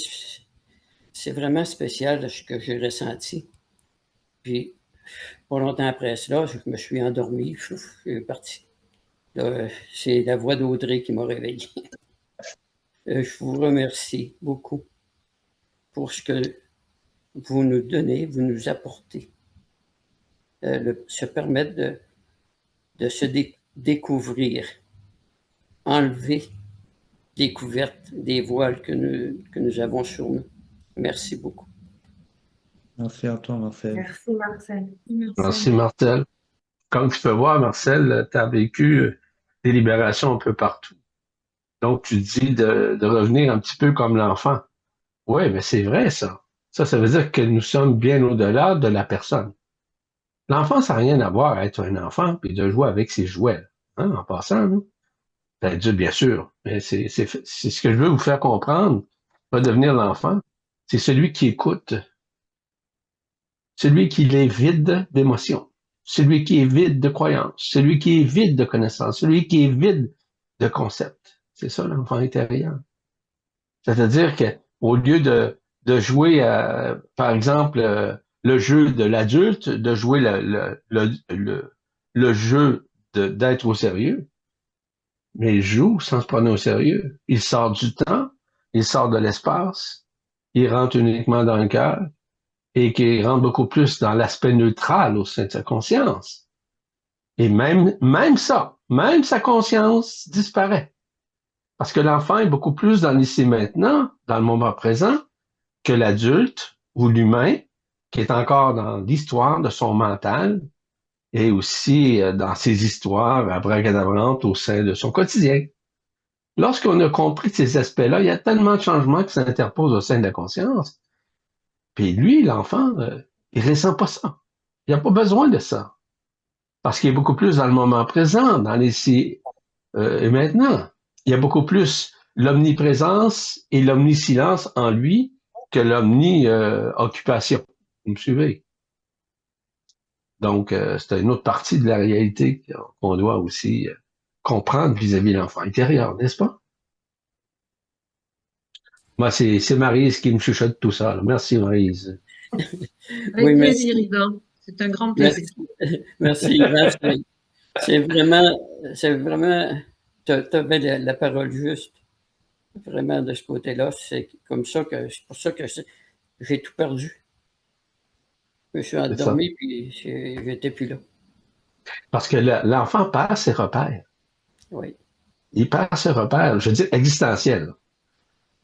C'est vraiment spécial ce que j'ai ressenti. Puis, pas longtemps après cela, je me suis endormi, je suis parti. C'est la voix d'Audrey qui m'a réveillé. Je vous remercie beaucoup pour ce que vous nous donnez, vous nous apportez. Se permettre de se découvrir, enlever des couvertes, des voiles que nous avons sur nous. Merci beaucoup. Merci à toi, Marcel. Merci, Marcel. Merci, Marcel. Comme tu peux voir, Marcel, tu as vécu des libérations un peu partout. Donc, tu dis de revenir un petit peu comme l'enfant. Oui, mais c'est vrai, ça. Ça veut dire que nous sommes bien au-delà de la personne. L'enfant, ça n'a rien à voir à être un enfant puis de jouer avec ses jouets. Hein, en passant, là. L'adulte, bien sûr. Mais c'est ce que je veux vous faire comprendre. Va devenir l'enfant. C'est celui qui écoute. Celui qui est vide d'émotions. Celui qui est vide de croyances. Celui qui est vide de connaissances. Celui qui est vide de concepts. C'est ça, l'enfant intérieur. C'est-à-dire qu'au lieu de jouer, par exemple, le jeu de l'adulte, de jouer le jeu d'être au sérieux, mais il joue sans se prendre au sérieux. Il sort du temps il sort de l'espace, il rentre uniquement dans le cœur et qu'il rentre beaucoup plus dans l'aspect neutral au sein de sa conscience. Et même sa conscience disparaît. Parce que l'enfant est beaucoup plus dans l'ici maintenant, dans le moment présent, que l'adulte ou l'humain qui est encore dans l'histoire de son mental et aussi dans ses histoires abracadabrantes au sein de son quotidien. Lorsqu'on a compris ces aspects-là, il y a tellement de changements qui s'interposent au sein de la conscience. Puis lui, l'enfant, il ressent pas ça. Il n'a pas besoin de ça. Parce qu'il est beaucoup plus dans le moment présent, dans l'ici et maintenant. Il y a beaucoup plus l'omniprésence et l'omnisilence en lui que l'omni-occupation. Vous me suivez? Donc, c'est une autre partie de la réalité qu'on doit aussi comprendre vis-à-vis de l'enfant intérieur, n'est-ce pas? Moi, c'est Maryse qui me chuchote tout ça. Merci, Maryse. Avec plaisir, Yvan. C'est un grand plaisir. Merci. C'est vraiment, tu avais la parole juste. Vraiment, de ce côté-là, c'est pour ça que j'ai tout perdu. Je me suis endormi, puis j'étais plus là. Parce que l'enfant perd ses repères. Oui. Il perd ses repères, je veux dire, existentiels.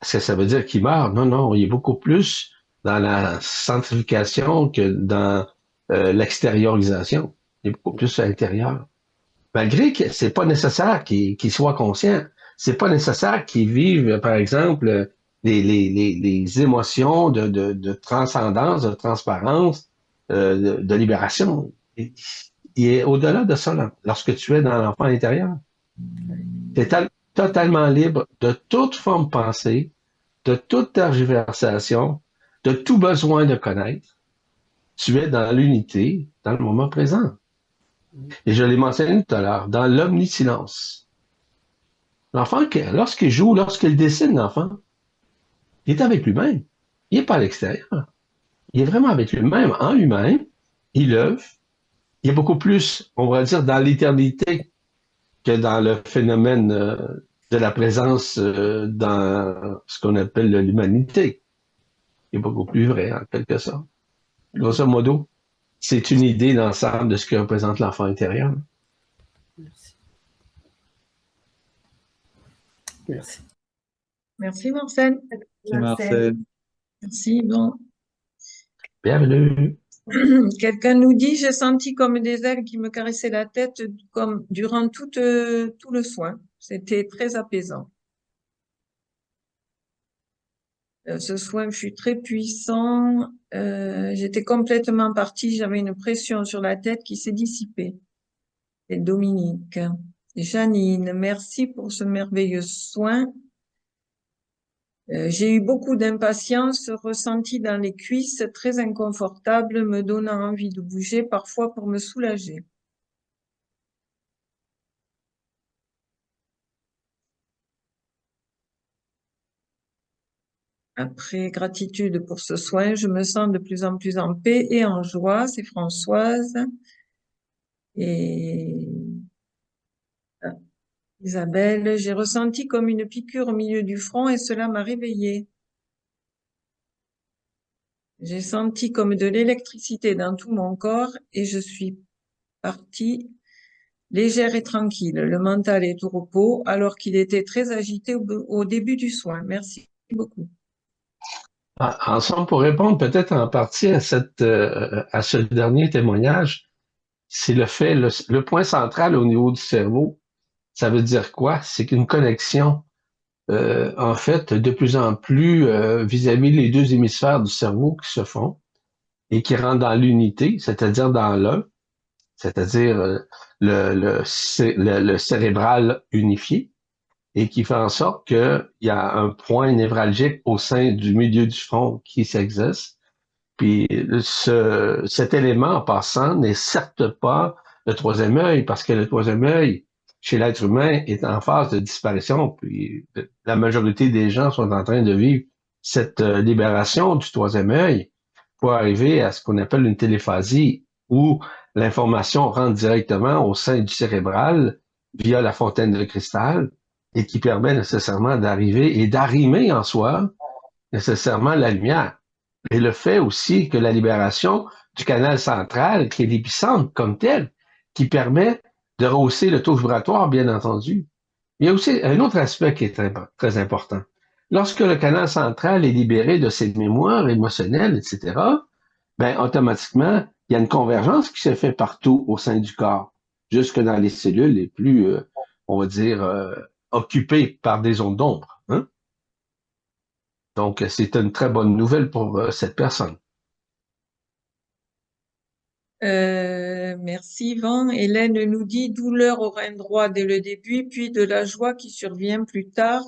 Est-ce que ça veut dire qu'il meurt? Non, il est beaucoup plus dans la centrification que dans l'extériorisation. Il est beaucoup plus à l'intérieur. Malgré que c'est pas nécessaire qu'il soit conscient. C'est pas nécessaire qu'il vive, par exemple, les émotions de transcendance, de transparence, de libération. Il est au-delà de ça, là, lorsque tu es dans l'enfant intérieur. Tu es totalement libre de toute forme pensée, de toute tergiversation, de tout besoin de connaître. Tu es dans l'unité, dans le moment présent. Et je l'ai mentionné tout à l'heure, dans l'omnisilence. L'enfant, lorsqu'il joue, lorsqu'il dessine, l'enfant, il est avec lui-même. Il n'est pas à l'extérieur. Il est vraiment avec lui-même, en lui-même. Il œuvre. Il est beaucoup plus, on va dire, dans l'éternité que dans le phénomène de la présence dans ce qu'on appelle l'humanité. Il est beaucoup plus vrai, en quelque sorte. Grosso modo, c'est une idée d'ensemble de ce que représente l'enfant intérieur. Merci. Merci, Marcel. Merci, Marcel. Merci, Yvan. Bienvenue. Quelqu'un nous dit, j'ai senti comme des ailes qui me caressaient la tête comme durant tout le soin. C'était très apaisant. Ce soin fut très puissant. J'étais complètement partie. J'avais une pression sur la tête qui s'est dissipée. Et Dominique. Janine, merci pour ce merveilleux soin. J'ai eu beaucoup d'impatience ressentie dans les cuisses, très inconfortable, me donnant envie de bouger, parfois pour me soulager. Après, gratitude pour ce soin, je me sens de plus en plus en paix et en joie. C'est Françoise. Et Isabelle, j'ai ressenti comme une piqûre au milieu du front et cela m'a réveillée. J'ai senti comme de l'électricité dans tout mon corps et je suis partie légère et tranquille. Le mental est au repos alors qu'il était très agité au début du soin. Merci beaucoup. En somme, pour répondre peut-être en partie à ce dernier témoignage, c'est le point central au niveau du cerveau. Ça veut dire quoi? C'est qu'une connexion, en fait, de plus en plus vis-à-vis les deux hémisphères du cerveau qui se font et qui rentrent dans l'unité, c'est-à-dire dans l'un, c'est-à-dire le cérébral unifié, et qui fait en sorte qu'il y a un point névralgique au sein du milieu du front qui s'exerce. Puis cet élément, en passant, n'est certes pas le troisième œil, parce que le troisième œil, chez l'être humain, est en phase de disparition. Puis la majorité des gens sont en train de vivre cette libération du troisième œil pour arriver à ce qu'on appelle une téléphasie, où l'information rentre directement au sein du cérébral via la fontaine de cristal et qui permet nécessairement d'arriver et d'arrimer en soi nécessairement la lumière. Et le fait aussi que la libération du canal central, qui est l'épicentre comme tel, qui permet de rehausser le taux vibratoire, bien entendu. Il y a aussi un autre aspect qui est très, très important. Lorsque le canal central est libéré de ses mémoires émotionnelles, etc., ben, automatiquement, il y a une convergence qui se fait partout au sein du corps, jusque dans les cellules les plus, on va dire, occupées par des ondes d'ombre. Hein? Donc, c'est une très bonne nouvelle pour cette personne. Merci Yvan. Hélène nous dit douleur au rein droit dès le début, puis de la joie qui survient plus tard.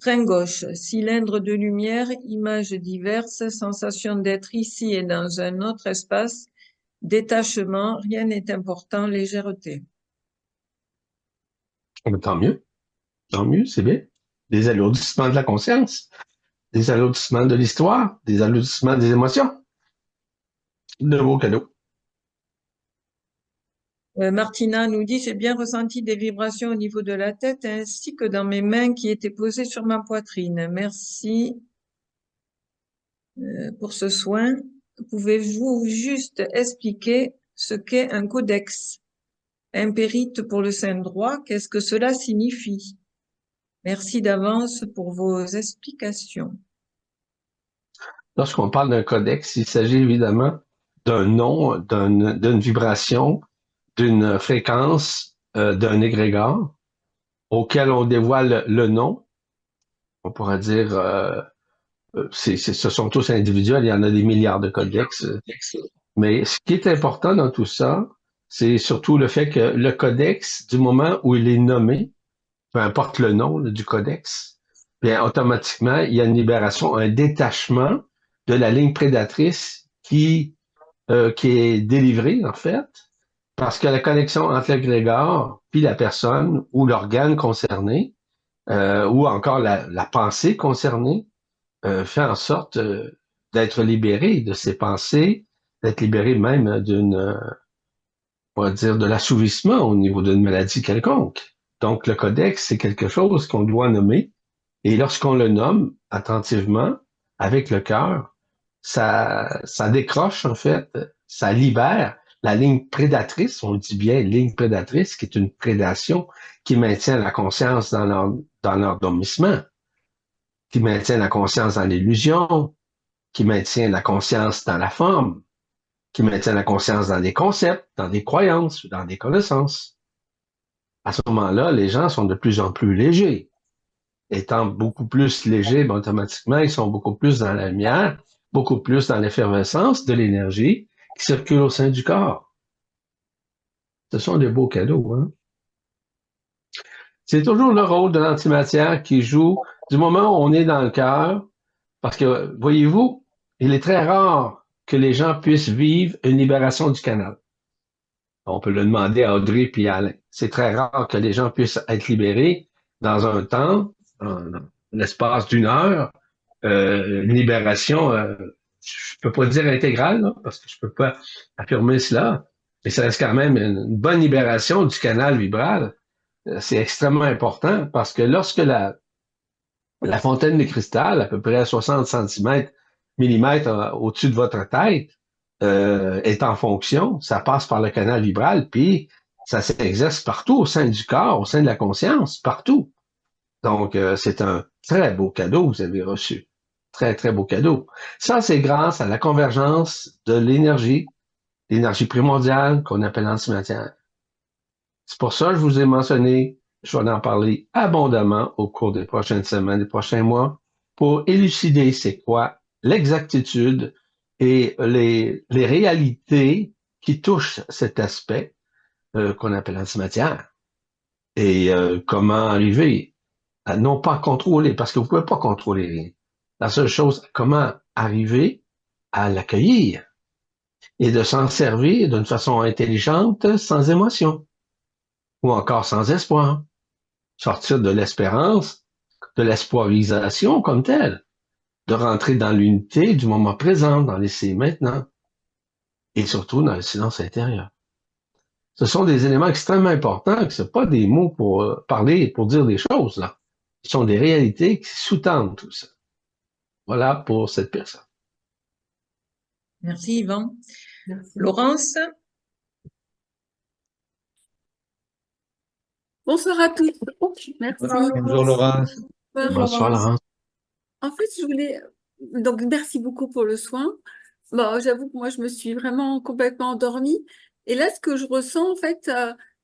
Rein gauche, cylindre de lumière, images diverses, sensation d'être ici et dans un autre espace, détachement, rien n'est important, légèreté. Tant mieux, c'est bien. Des alourdissements de la conscience, des alourdissements de l'histoire, des alourdissements des émotions. De beaux cadeaux. Martina nous dit, j'ai bien ressenti des vibrations au niveau de la tête ainsi que dans mes mains qui étaient posées sur ma poitrine. Merci pour ce soin. Pouvez-vous juste expliquer ce qu'est un codex? Impérite pour le sein droit, qu'est-ce que cela signifie? Merci d'avance pour vos explications. Lorsqu'on parle d'un codex, il s'agit évidemment d'un nom, d'une vibration, d'une fréquence, d'un égrégore auquel on dévoile le nom. On pourrait dire, ce sont tous individuels, il y en a des milliards de codex. Mais ce qui est important dans tout ça, c'est surtout le fait que le codex, du moment où il est nommé, peu importe le nom du codex, bien automatiquement, il y a une libération, un détachement de la ligne prédatrice qui est délivrée, en fait, parce que la connexion entre l'égrégore puis la personne ou l'organe concerné, ou encore la pensée concernée, fait en sorte d'être libéré de ses pensées, d'être libéré même on va dire, de l'assouvissement au niveau d'une maladie quelconque. Donc, le codex, c'est quelque chose qu'on doit nommer. Et lorsqu'on le nomme attentivement, avec le cœur, ça décroche, en fait, ça libère la ligne prédatrice, on dit bien ligne prédatrice, qui est une prédation qui maintient la conscience dans l'endormissement, qui maintient la conscience dans l'illusion, qui maintient la conscience dans la forme, qui maintient la conscience dans des concepts, dans des croyances, dans des connaissances. À ce moment-là, les gens sont de plus en plus légers. Étant beaucoup plus légers, ben, automatiquement, ils sont beaucoup plus dans la lumière, beaucoup plus dans l'effervescence de l'énergie qui circule au sein du corps. Ce sont des beaux cadeaux, hein? C'est toujours le rôle de l'antimatière qui joue du moment où on est dans le cœur, parce que, voyez-vous, il est très rare que les gens puissent vivre une libération du canal. On peut le demander à Audrey puis à Alain. C'est très rare que les gens puissent être libérés dans un temps, dans l'espace d'une heure, une libération, je peux pas dire intégrale, là, parce que je peux pas affirmer cela, mais ça reste quand même une bonne libération du canal vibral. C'est extrêmement important parce que lorsque la fontaine de cristal, à peu près à 60 cm, millimètres au-dessus de votre tête, est en fonction, ça passe par le canal vibral, puis ça s'exerce partout au sein du corps, au sein de la conscience, partout. Donc, c'est un très beau cadeau que vous avez reçu. Très, très beau cadeau. Ça, c'est grâce à la convergence de l'énergie primordiale qu'on appelle antimatière. C'est pour ça que je vous ai mentionné, je vais en parler abondamment au cours des prochaines semaines, des prochains mois, pour élucider c'est quoi l'exactitude et les réalités qui touchent cet aspect qu'on appelle antimatière. Et comment arriver à non pas contrôler, parce que vous ne pouvez pas contrôler rien. La seule chose, comment arriver à l'accueillir et de s'en servir d'une façon intelligente, sans émotion, ou encore sans espoir. Sortir de l'espérance, de l'espoirisation comme telle, de rentrer dans l'unité du moment présent, dans l'essai maintenant, et surtout dans le silence intérieur. Ce sont des éléments extrêmement importants, que ce pas des mots pour parler, pour dire des choses, là. Ce sont des réalités qui sous-tendent tout ça. Voilà pour cette personne. Merci, Yvan. Merci. Laurence? Bonsoir à tous. Oh, merci. Bonjour Laurence. Bonsoir, Laurence. En fait, donc, merci beaucoup pour le soin. Bon, j'avoue que moi, je me suis vraiment complètement endormie. Et là, ce que je ressens, en fait,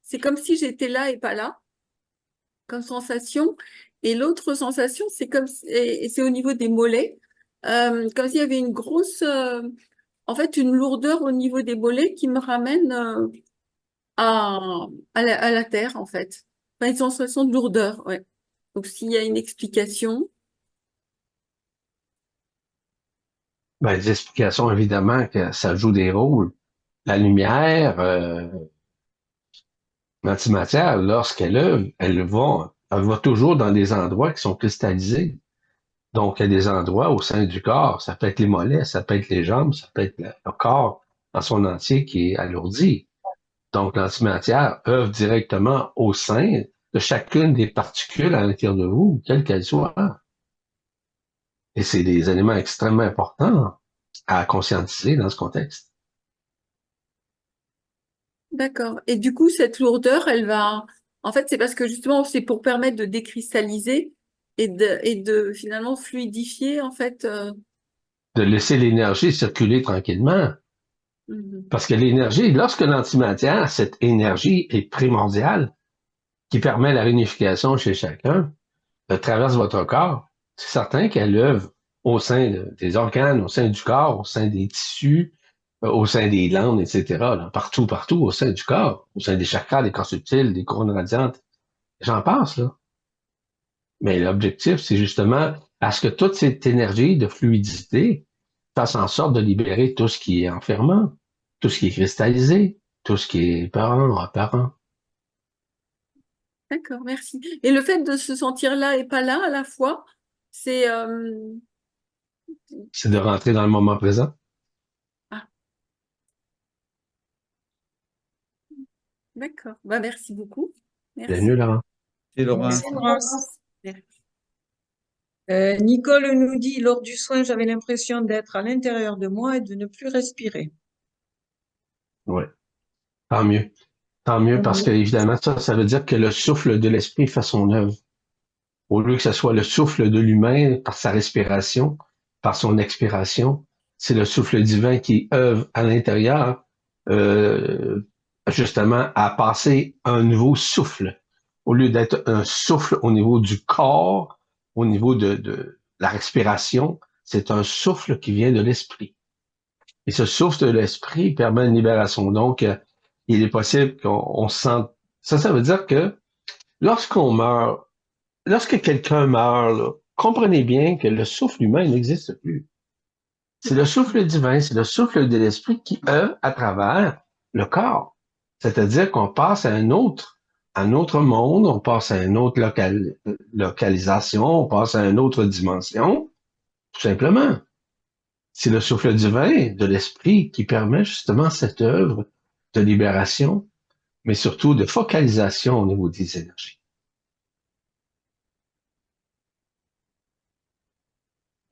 c'est comme si j'étais là et pas là, comme sensation. Et l'autre sensation, c'est au niveau des mollets, comme s'il y avait une grosse, en fait, une lourdeur au niveau des mollets qui me ramène à la terre, en fait. Enfin, une sensation de lourdeur, ouais. Donc, s'il y a une explication. Ben, les explications, évidemment, que ça joue des rôles. La lumière, l'antimatière, lorsqu'elle œuvre, elle va toujours dans des endroits qui sont cristallisés. Donc, il y a des endroits au sein du corps, ça peut être les mollets, ça peut être les jambes, ça peut être le corps en son entier qui est alourdi. Donc, l'antimatière œuvre directement au sein de chacune des particules à l'intérieur de vous, quelles qu'elles soient. Et c'est des éléments extrêmement importants à conscientiser dans ce contexte. D'accord. Et du coup, cette lourdeur, en fait, c'est parce que justement, c'est pour permettre de décristalliser et de finalement fluidifier, en fait. De laisser l'énergie circuler tranquillement. Parce que l'énergie, lorsque l'antimatière, cette énergie est primordiale, qui permet la réunification chez chacun, traverse votre corps, c'est certain qu'elle œuvre au sein des organes, au sein du corps, au sein des tissus, au sein des glandes, etc., là, partout, au sein du corps, au sein des chakras, des corps subtils, des couronnes radiantes. J'en passe, là. Mais l'objectif, c'est justement à ce que toute cette énergie de fluidité fasse en sorte de libérer tout ce qui est enfermant, tout ce qui est cristallisé, tout ce qui est apparent. D'accord, merci. Et le fait de se sentir là et pas là à la fois, c'est... C'est de rentrer dans le moment présent. Ah. D'accord. Bah, merci beaucoup. Merci. Bienvenue, Laurent. C'est Laurent. Merci, Laurence. Merci. Nicole nous dit, lors du soin, j'avais l'impression d'être à l'intérieur de moi et de ne plus respirer. Oui. Tant mieux. Tant mieux parce que, évidemment, ça veut dire que le souffle de l'esprit fait son œuvre. Au lieu que ce soit le souffle de l'humain par sa respiration, par son expiration, c'est le souffle divin qui œuvre à l'intérieur, justement, à passer un nouveau souffle. Au lieu d'être un souffle au niveau du corps, au niveau de la respiration, c'est un souffle qui vient de l'esprit. Et ce souffle de l'esprit permet une libération. Donc, il est possible qu'on se sente... Ça veut dire que lorsqu'on meurt, lorsque quelqu'un meurt, là, comprenez bien que le souffle humain n'existe plus. C'est le souffle divin, c'est le souffle de l'esprit qui œuvre à travers le corps. C'est-à-dire qu'on passe à un autre monde, on passe à une autre localisation, on passe à une autre dimension, tout simplement. C'est le souffle divin de l'esprit qui permet justement cette œuvre de libération, mais surtout de focalisation au niveau des énergies.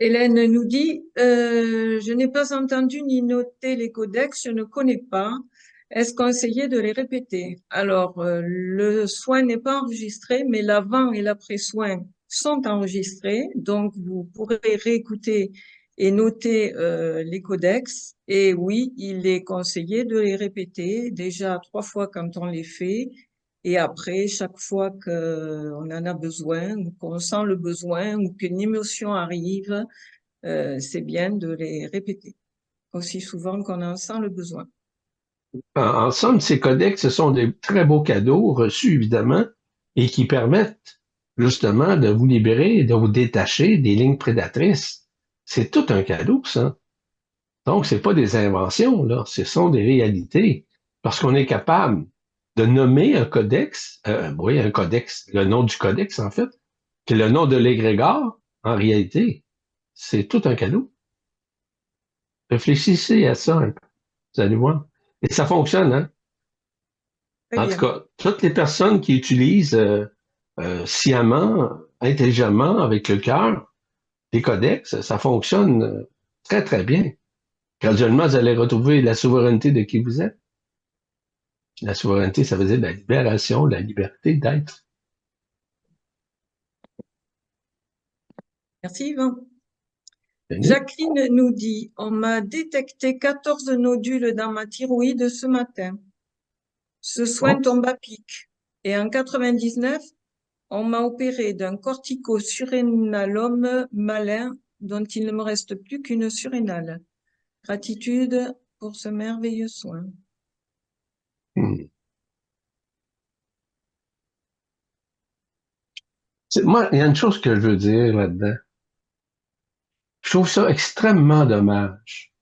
Hélène nous dit, je n'ai pas entendu ni noté les codex, je ne connais pas. Est-ce conseillé de les répéter? Alors, le soin n'est pas enregistré, mais l'avant et l'après-soin sont enregistrés. Donc, vous pourrez réécouter et noter les codex. Et oui, il est conseillé de les répéter déjà 3 fois quand on les fait. Et après, chaque fois qu'on en a besoin, ou qu'on sent le besoin, ou qu'une émotion arrive, c'est bien de les répéter aussi souvent qu'on en sent le besoin. En somme, ces codex, ce sont des très beaux cadeaux reçus, évidemment, et qui permettent justement de vous libérer, de vous détacher des lignes prédatrices. C'est tout un cadeau, ça. Donc, c'est pas des inventions, là. Ce sont des réalités. Parce qu'on est capable de nommer un codex, un codex, le nom du codex, en fait, qui est le nom de l'égrégore, en réalité, c'est tout un cadeau. Réfléchissez à ça un peu. Vous allez voir. Et ça fonctionne, hein? Très En bien. tout cas, toutes les personnes qui utilisent sciemment, intelligemment, avec le cœur, les codex, ça fonctionne très, très bien. Graduellement, vous allez retrouver la souveraineté de qui vous êtes. La souveraineté, ça veut dire la libération, la liberté d'être. Merci, Yvan. Denis? Jacqueline nous dit, on m'a détecté 14 nodules dans ma thyroïde ce matin. Ce soin Oh, tombe à pic. Et en 99, on m'a opéré d'un corticosurrénalome malin dont il ne me reste plus qu'une surrénale. Gratitude pour ce merveilleux soin. hmm. Moi, il y a une chose que je veux dire là-dedans. Je trouve ça extrêmement dommage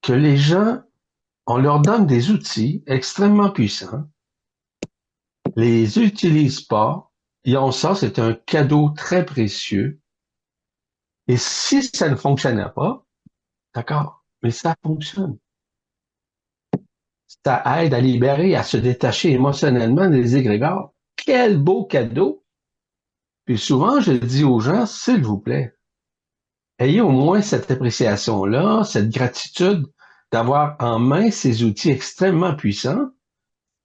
que les gens, on leur donne des outils extrêmement puissants, les utilisent pas, ils ont ça, c'est un cadeau très précieux. Et si ça ne fonctionnait pas, d'accord, mais ça fonctionne. Ça aide à libérer, à se détacher émotionnellement des égrégores. Quel beau cadeau! Puis souvent, je dis aux gens, s'il vous plaît, ayez au moins cette appréciation-là, cette gratitude d'avoir en main ces outils extrêmement puissants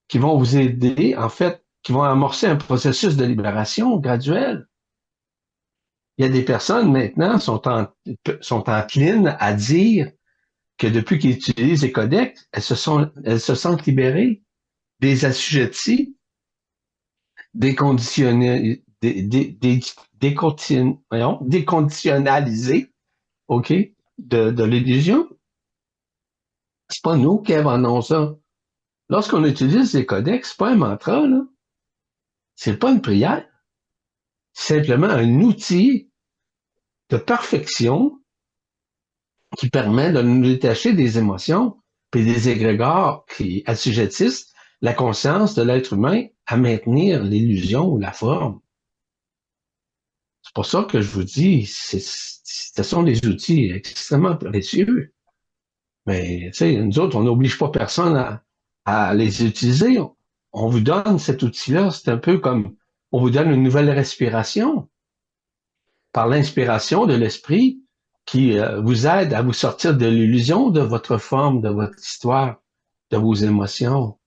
qui vont vous aider, en fait, qui vont amorcer un processus de libération graduel. Il y a des personnes maintenant sont enclines à dire que depuis qu'ils utilisent les codecs, elles se sentent libérées, des assujettis, déconditionnalisés, OK, de l'illusion. C'est pas nous qui inventons ça. Lorsqu'on utilise les codecs, c'est pas un mantra, là. C'est pas une prière. C'est simplement un outil de perfection qui permet de nous détacher des émotions et des égrégores qui assujettissent la conscience de l'être humain à maintenir l'illusion ou la forme. C'est pour ça que je vous dis, ce sont des outils extrêmement précieux. Mais, tu sais, nous autres, on n'oblige pas personne à les utiliser. On vous donne cet outil-là. C'est un peu comme on vous donne une nouvelle respiration par l'inspiration de l'esprit qui vous aide à vous sortir de l'illusion de votre forme, de votre histoire, de vos émotions.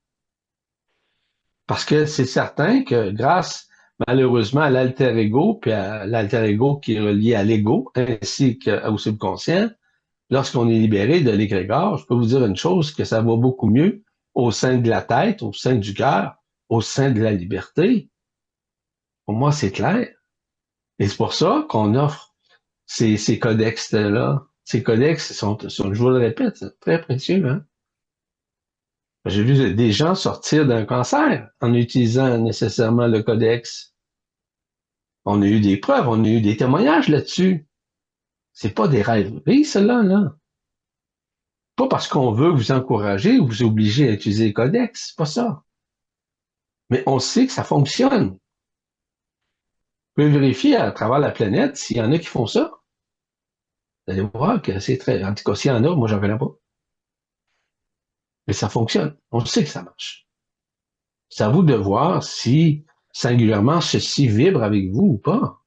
Parce que c'est certain que grâce, malheureusement, à l'alter ego, puis à l'alter ego qui est relié à l'ego, ainsi qu'au subconscient, lorsqu'on est libéré de l'égrégore, je peux vous dire une chose, que ça va beaucoup mieux au sein de la tête, au sein du cœur, au sein de la liberté. Pour moi, c'est clair. Et c'est pour ça qu'on offre ces codex-là. Ces codex je vous le répète, c'est très précieux, hein. J'ai vu des gens sortir d'un cancer en utilisant nécessairement le codex. On a eu des preuves, on a eu des témoignages là-dessus. C'est pas des rêveries, cela, là. Pas parce qu'on veut vous encourager ou vous obliger à utiliser le codex, c'est pas ça. Mais on sait que ça fonctionne. Vous pouvez vérifier à travers la planète s'il y en a qui font ça. Vous allez voir que c'est très... En tout cas, s'il y en a, moi, j'en connais pas. Mais ça fonctionne. On sait que ça marche. C'est à vous de voir si, singulièrement, ceci vibre avec vous ou pas.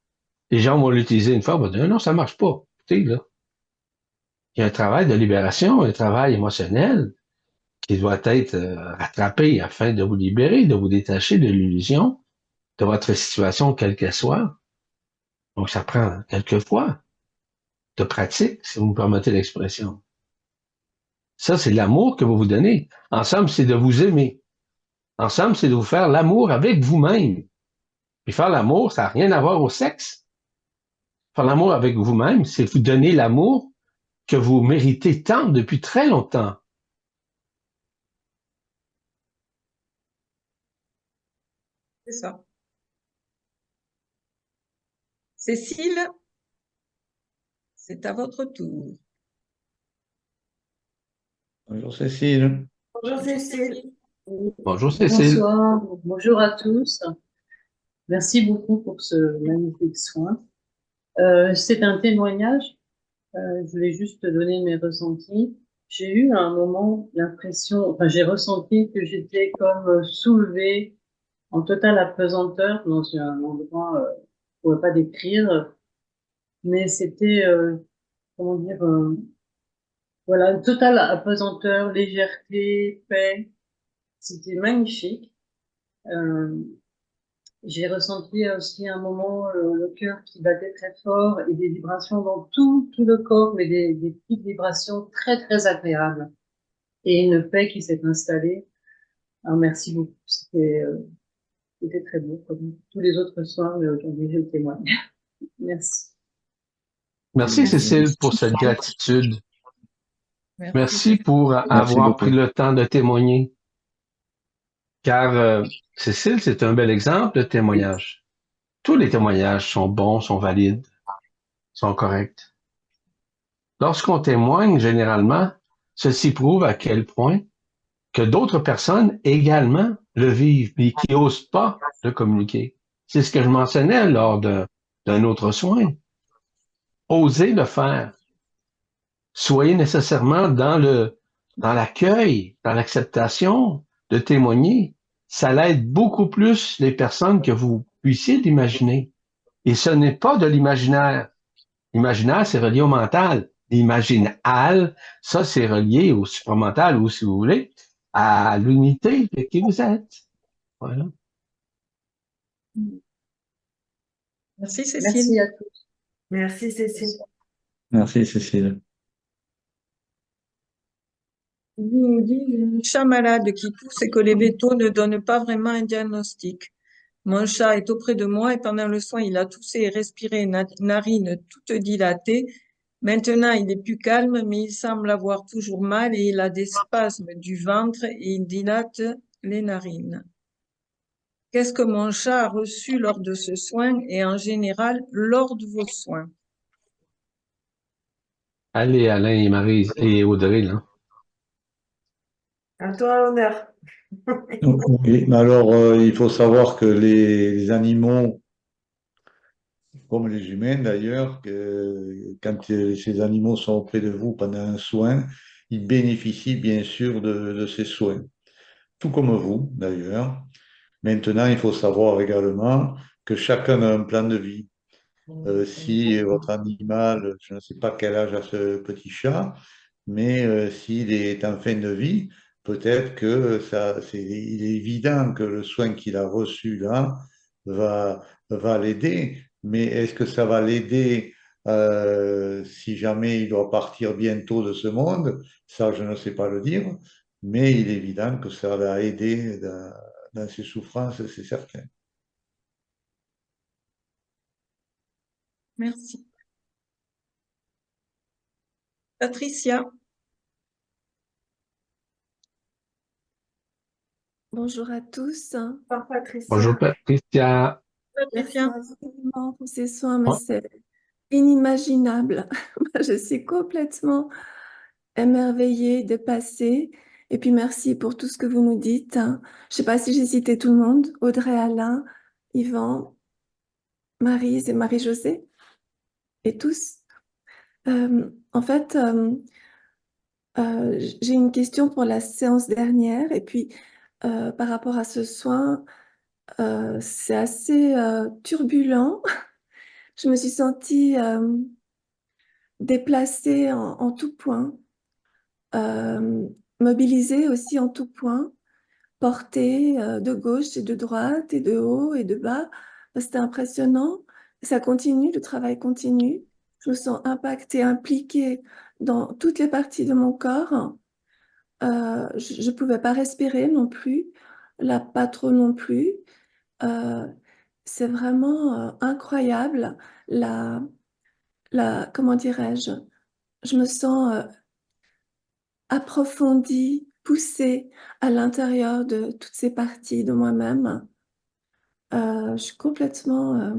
Les gens vont l'utiliser une fois, vont dire, non, ça marche pas. Écoutez, là. Il y a un travail de libération, un travail émotionnel qui doit être rattrapé afin de vous libérer, de vous détacher de l'illusion de votre situation, quelle qu'elle soit. Donc, ça prend quelques fois de pratique, si vous me permettez l'expression. Ça, c'est l'amour que vous vous donnez. Ensemble, c'est de vous aimer. Ensemble, c'est de vous faire l'amour avec vous-même. Puis faire l'amour, ça n'a rien à voir au sexe. Faire l'amour avec vous-même, c'est vous donner l'amour que vous méritez tant depuis très longtemps. C'est ça. Cécile, c'est à votre tour. Bonjour Cécile. Bonjour Cécile. Bonjour Cécile. Bonsoir, bonjour à tous. Merci beaucoup pour ce magnifique soin. C'est un témoignage. Je voulais juste donner mes ressentis. j'ai eu à un moment l'impression, enfin j'ai ressenti que j'étais comme soulevée en totale apesanteur dans un endroit, je ne pourrais pas décrire, mais c'était, comment dire, voilà, une totale apesanteur, légèreté, paix. C'était magnifique. Euh, j'ai ressenti aussi un moment le cœur qui battait très fort et des vibrations dans tout le corps, mais des petites vibrations très, très agréables. Et une paix qui s'est installée. Alors, merci beaucoup. C'était très beau, comme tous les autres soirs, mais aujourd'hui, je témoigne. Merci. Merci, Cécile, pour cette gratitude. Merci pour avoir pris le temps de témoigner. Car Cécile, c'est un bel exemple de témoignage. Tous les témoignages sont bons, sont valides, sont corrects. Lorsqu'on témoigne, généralement, ceci prouve à quel point que d'autres personnes également le vivent, mais qui n'osent pas le communiquer. C'est ce que je mentionnais lors d'un autre soin. Osez le faire. Soyez nécessairement dans l'accueil, dans l'acceptation de témoigner. Ça l'aide beaucoup plus les personnes que vous puissiez l'imaginer. Et ce n'est pas de l'imaginaire. L'imaginaire, c'est relié au mental. L'imaginal, ça, c'est relié au supramental ou, si vous voulez, à l'unité de qui vous êtes. Voilà. Merci, Cécile. Merci à tous. Merci, Cécile. Merci, Cécile. Il nous dit un chat malade qui tousse et que les vétos ne donnent pas vraiment un diagnostic. Mon chat est auprès de moi et pendant le soin, il a toussé et respiré, narine toute dilatée. Maintenant, il est plus calme, mais il semble avoir toujours mal et il a des spasmes du ventre et il dilate les narines. Qu'est-ce que mon chat a reçu lors de ce soin et en général lors de vos soins? Allez, Alain et Marie et Audrey, là. À toi l'honneur. Oui, mais alors il faut savoir que les animaux, comme les humains d'ailleurs, que quand ces animaux sont auprès de vous pendant un soin, ils bénéficient bien sûr de ces soins, tout comme vous d'ailleurs. Maintenant, il faut savoir également que chacun a un plan de vie. Si votre animal, je ne sais pas quel âge a ce petit chat, mais s'il est en fin de vie, peut-être que il est évident que le soin qu'il a reçu là va l'aider. Mais est-ce que ça va l'aider si jamais il doit partir bientôt de ce monde? Ça, je ne sais pas le dire, mais il est évident que ça va aider dans ses souffrances, c'est certain. Merci. Patricia. Bonjour à tous. Bonjour, Patricia. Bonjour, Patricia. Merci Patricia. infiniment pour ces soins, mais Oh. c'est inimaginable. Je suis complètement émerveillée, dépassée. Et puis merci pour tout ce que vous nous dites. Je ne sais pas si j'ai cité tout le monde, Audrey, Alain, Yvan, Maryse et Marie-Josée, et tous. En fait, j'ai une question pour la séance dernière, et puis par rapport à ce soin, c'est assez turbulent. Je me suis sentie déplacée en tout point, mobilisée aussi en tout point, portée de gauche et de droite et de haut et de bas. C'était impressionnant. Ça continue, le travail continue. Je me sens impactée, impliquée dans toutes les parties de mon corps. Je ne pouvais pas respirer non plus, pas trop non plus. C'est vraiment incroyable comment dirais-je, je me sens approfondie, poussée à l'intérieur de toutes ces parties de moi-même. Je suis complètement,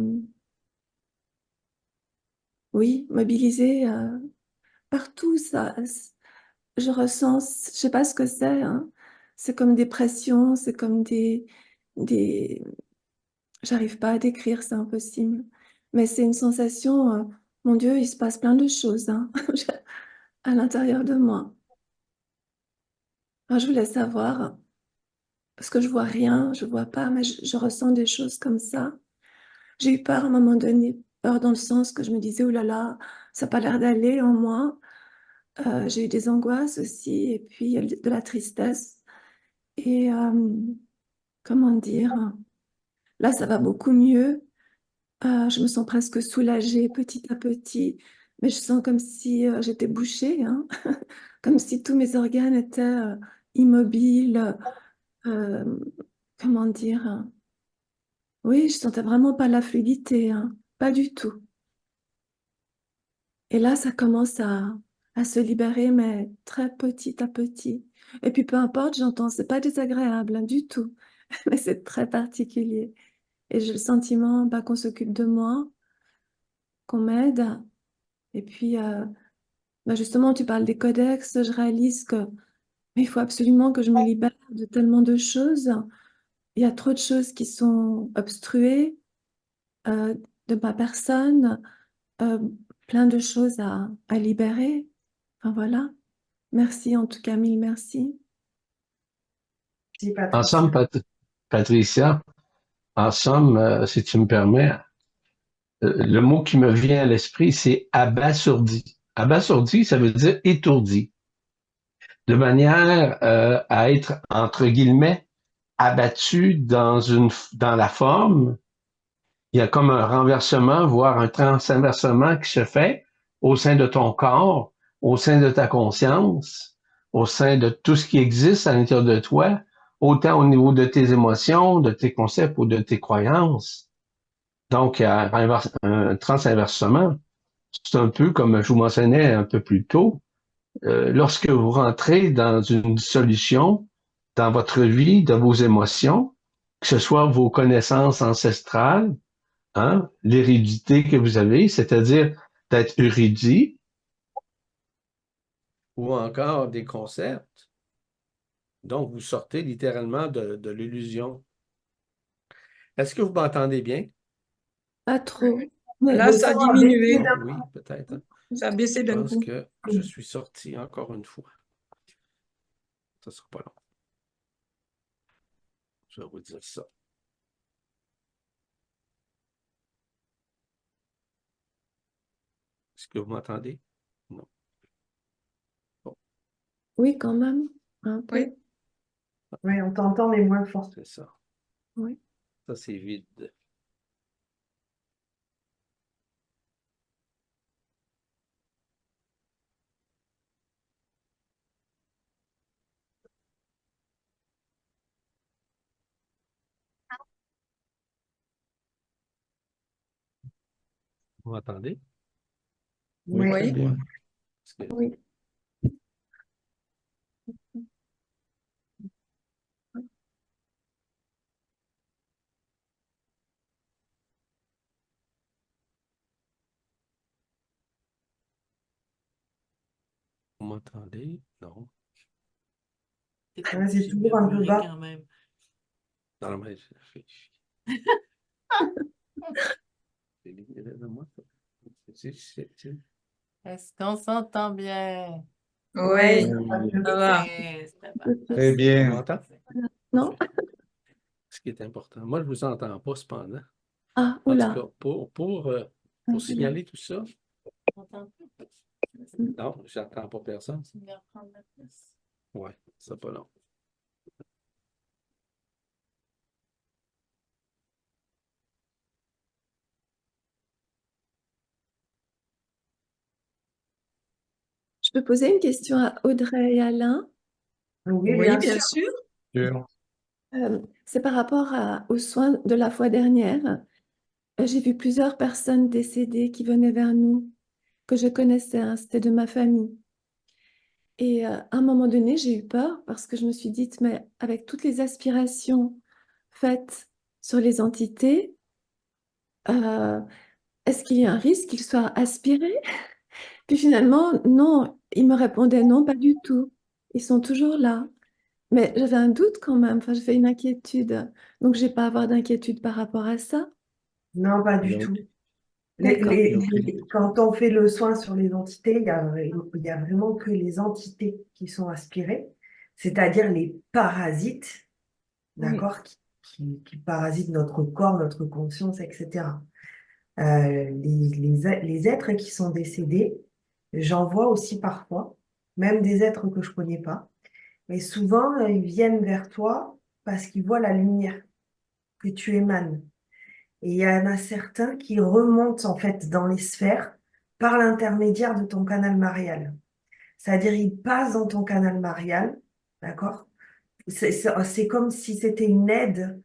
oui, mobilisée partout. Je ressens, je sais pas ce que c'est, hein. C'est comme des pressions, c'est comme des, j'arrive pas à décrire, c'est impossible. Mais c'est une sensation, mon Dieu, il se passe plein de choses, hein, à l'intérieur de moi. Je voulais savoir, parce que je vois rien, je vois pas, mais je ressens des choses comme ça. J'ai eu peur à un moment donné, peur dans le sens que je me disais, oh là là, ça n'a pas l'air d'aller en moi. J'ai eu des angoisses aussi, et puis de la tristesse. Et comment dire, là, ça va beaucoup mieux. Je me sens presque soulagée petit à petit, mais je sens comme si j'étais bouchée, hein, comme si tous mes organes étaient immobiles. euh, comment dire, oui, je sentais vraiment pas la fluidité, hein, pas du tout. Et là, ça commence à se libérer, mais très petit à petit. Et puis, peu importe, j'entends, c'est pas désagréable, hein, du tout, mais c'est très particulier. Et j'ai le sentiment bah, qu'on s'occupe de moi, qu'on m'aide. Et puis, bah, justement, tu parles des codex, je réalise que mais il faut absolument que je me libère de tellement de choses. Il y a trop de choses qui sont obstruées euh, de ma personne, euh, plein de choses à libérer. Enfin voilà. Merci en tout cas, mille merci. Si, En Patricia. somme, Patricia, en somme, si tu me permets, le mot qui me vient à l'esprit, c'est abasourdi. Abasourdi, ça veut dire étourdi, de manière à être, entre guillemets, abattu dans la forme. Il y a comme un renversement, voire un transversement qui se fait au sein de ton corps, au sein de ta conscience, au sein de tout ce qui existe à l'intérieur de toi, autant au niveau de tes émotions, de tes concepts ou de tes croyances. Donc, il y a un transinversement. C'est un peu comme je vous mentionnais un peu plus tôt, lorsque vous rentrez dans une dissolution dans votre vie, de vos émotions, que ce soit vos connaissances ancestrales, hein, l'hérédité que vous avez, c'est-à-dire d'être érudit, ou encore des concepts. Donc, vous sortez littéralement de l'illusion. Est-ce que vous m'entendez bien? Pas trop. Là, Le ça a son a baissé diminué. d'un Oui, peut-être. Hein. Ça a baissé Je d'un pense coup. que je suis sorti encore une fois. Ça ne sera pas long. Je vais vous dire ça. Est-ce que vous m'entendez? Non. Bon, Oui, quand même. Un peu. Oui. Oui, on t'entend, mais moins fort. c'est ça. Oui. Ça, c'est vide. Vous m'entendez? Oui, Oui. très bien. Oui. Vous m'entendez? Non. Ouais, c'est toujours un peu bas. quand même. Non, mais Est-ce qu'on s'entend bien? Oui, ça va. C'était Très On bien. m'entend? Non? Ce qui est important. Moi, je ne vous entends pas, cependant. Ah, En tout oula. cas, pour Ah, oula. signaler tout ça, content. non, j'entends pas personne. Tu viens prendre la place. Ouais, c'est pas long. Je peux poser une question à Audrey et Alain? Oui, Oui, bien bien sûr. sûr. C'est par rapport aux soins de la fois dernière. J'ai vu plusieurs personnes décédées qui venaient vers nous, que je connaissais, hein, c'était de ma famille. Et à un moment donné, j'ai eu peur parce que je me suis dit, mais avec toutes les aspirations faites sur les entités, euh, est-ce qu'il y a un risque qu'ils soient aspirés? Puis finalement, non, ils me répondaient non, pas du tout. Ils sont toujours là. Mais j'avais un doute quand même, enfin, j'avais une inquiétude. Donc, je n'ai pas à avoir d'inquiétude par rapport à ça. Non, pas du Donc, tout. D'accord. Quand on fait le soin sur les entités, il y a vraiment que les entités qui sont aspirées. c'est-à-dire les parasites, Oui. d'accord, qui parasitent notre corps, notre conscience, etc. Les êtres qui sont décédés, j'en vois aussi parfois, même des êtres que je connais pas, mais souvent ils viennent vers toi parce qu'ils voient la lumière que tu émanes. Et il y en a certains qui remontent en fait dans les sphères par l'intermédiaire de ton canal marial. C'est-à-dire, ils passent dans ton canal marial, d'accord? C'est comme si c'était une aide.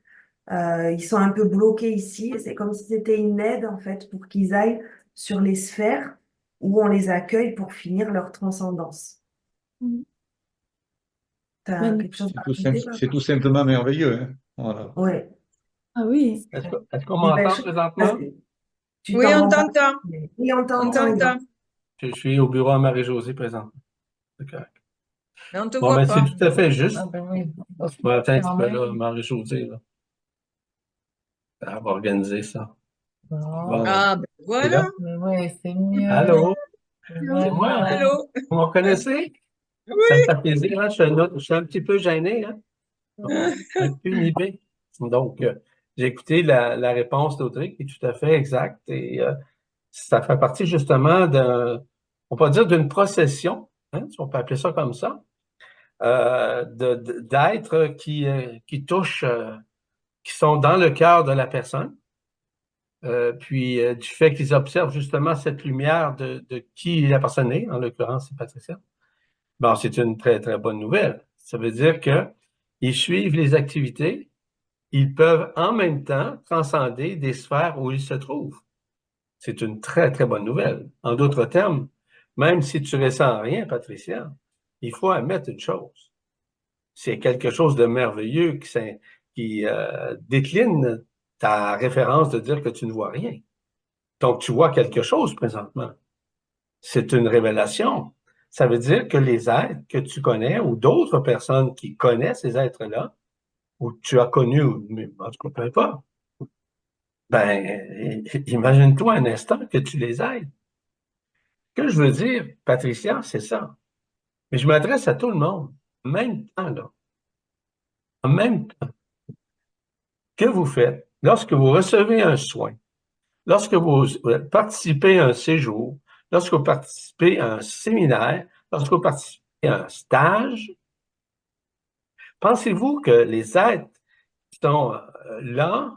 Ils sont un peu bloqués ici. C'est comme si c'était une aide, en fait, pour qu'ils aillent sur les sphères où on les accueille pour finir leur transcendance. Mhm. T'as Magnifique. quelque chose à C'est rajouter, tout simplement merveilleux, hein. Voilà. Ouais. Ah oui. Est-ce qu'on Des belles m'entend choses. présentement? Tu Oui, t'en on rends pas t'entend. compte, mais oui, on On t'entend, Edouard. t'entend. Je suis au bureau à Marie-Josée présentement. C'est correct. Mais on te Bon, voit ben, c'est pas. tout à fait juste. Ah ben oui. Bon, attends un Quand petit peu là, même. Marie-Josée, là. Elle va organiser ça. Bon. Bon, Ah, ben et voilà. là, Mais oui, c'est mieux. allô? C'est Voilà. moi, hein? Allô? Vous me reconnaissez? Ça me Oui. fait plaisir, hein? Je suis un petit peu gêné, hein? Un peu inhibé. Donc, j'ai écouté la réponse d'Audrey qui est tout à fait exacte et ça fait partie justement on peut dire d'une procession, hein, si on peut appeler ça comme ça, d'êtres qui touchent, qui sont dans le cœur de la personne, puis du fait qu'ils observent justement cette lumière de qui la personne est, en l'occurrence c'est Patricia. Bon, c'est une très, très bonne nouvelle. Ça veut dire qu'ils suivent les activités, ils peuvent en même temps transcender des sphères où ils se trouvent. C'est une très, très bonne nouvelle. En d'autres termes, même si tu ressens rien, Patricia, il faut admettre une chose. C'est quelque chose de merveilleux qui décline ta référence de dire que tu ne vois rien. Donc, tu vois quelque chose présentement. C'est une révélation. Ça veut dire que les êtres que tu connais ou d'autres personnes qui connaissent ces êtres-là, ou que tu as connus, en tout cas, peu importe, ben, imagine-toi un instant que tu les aides. Ce que je veux dire, Patricia, c'est ça. Mais je m'adresse à tout le monde, en même temps, là. En même temps, que vous faites lorsque vous recevez un soin, lorsque vous participez à un séjour, lorsque vous participez à un séminaire, lorsque vous participez à un stage, pensez-vous que les êtres qui sont là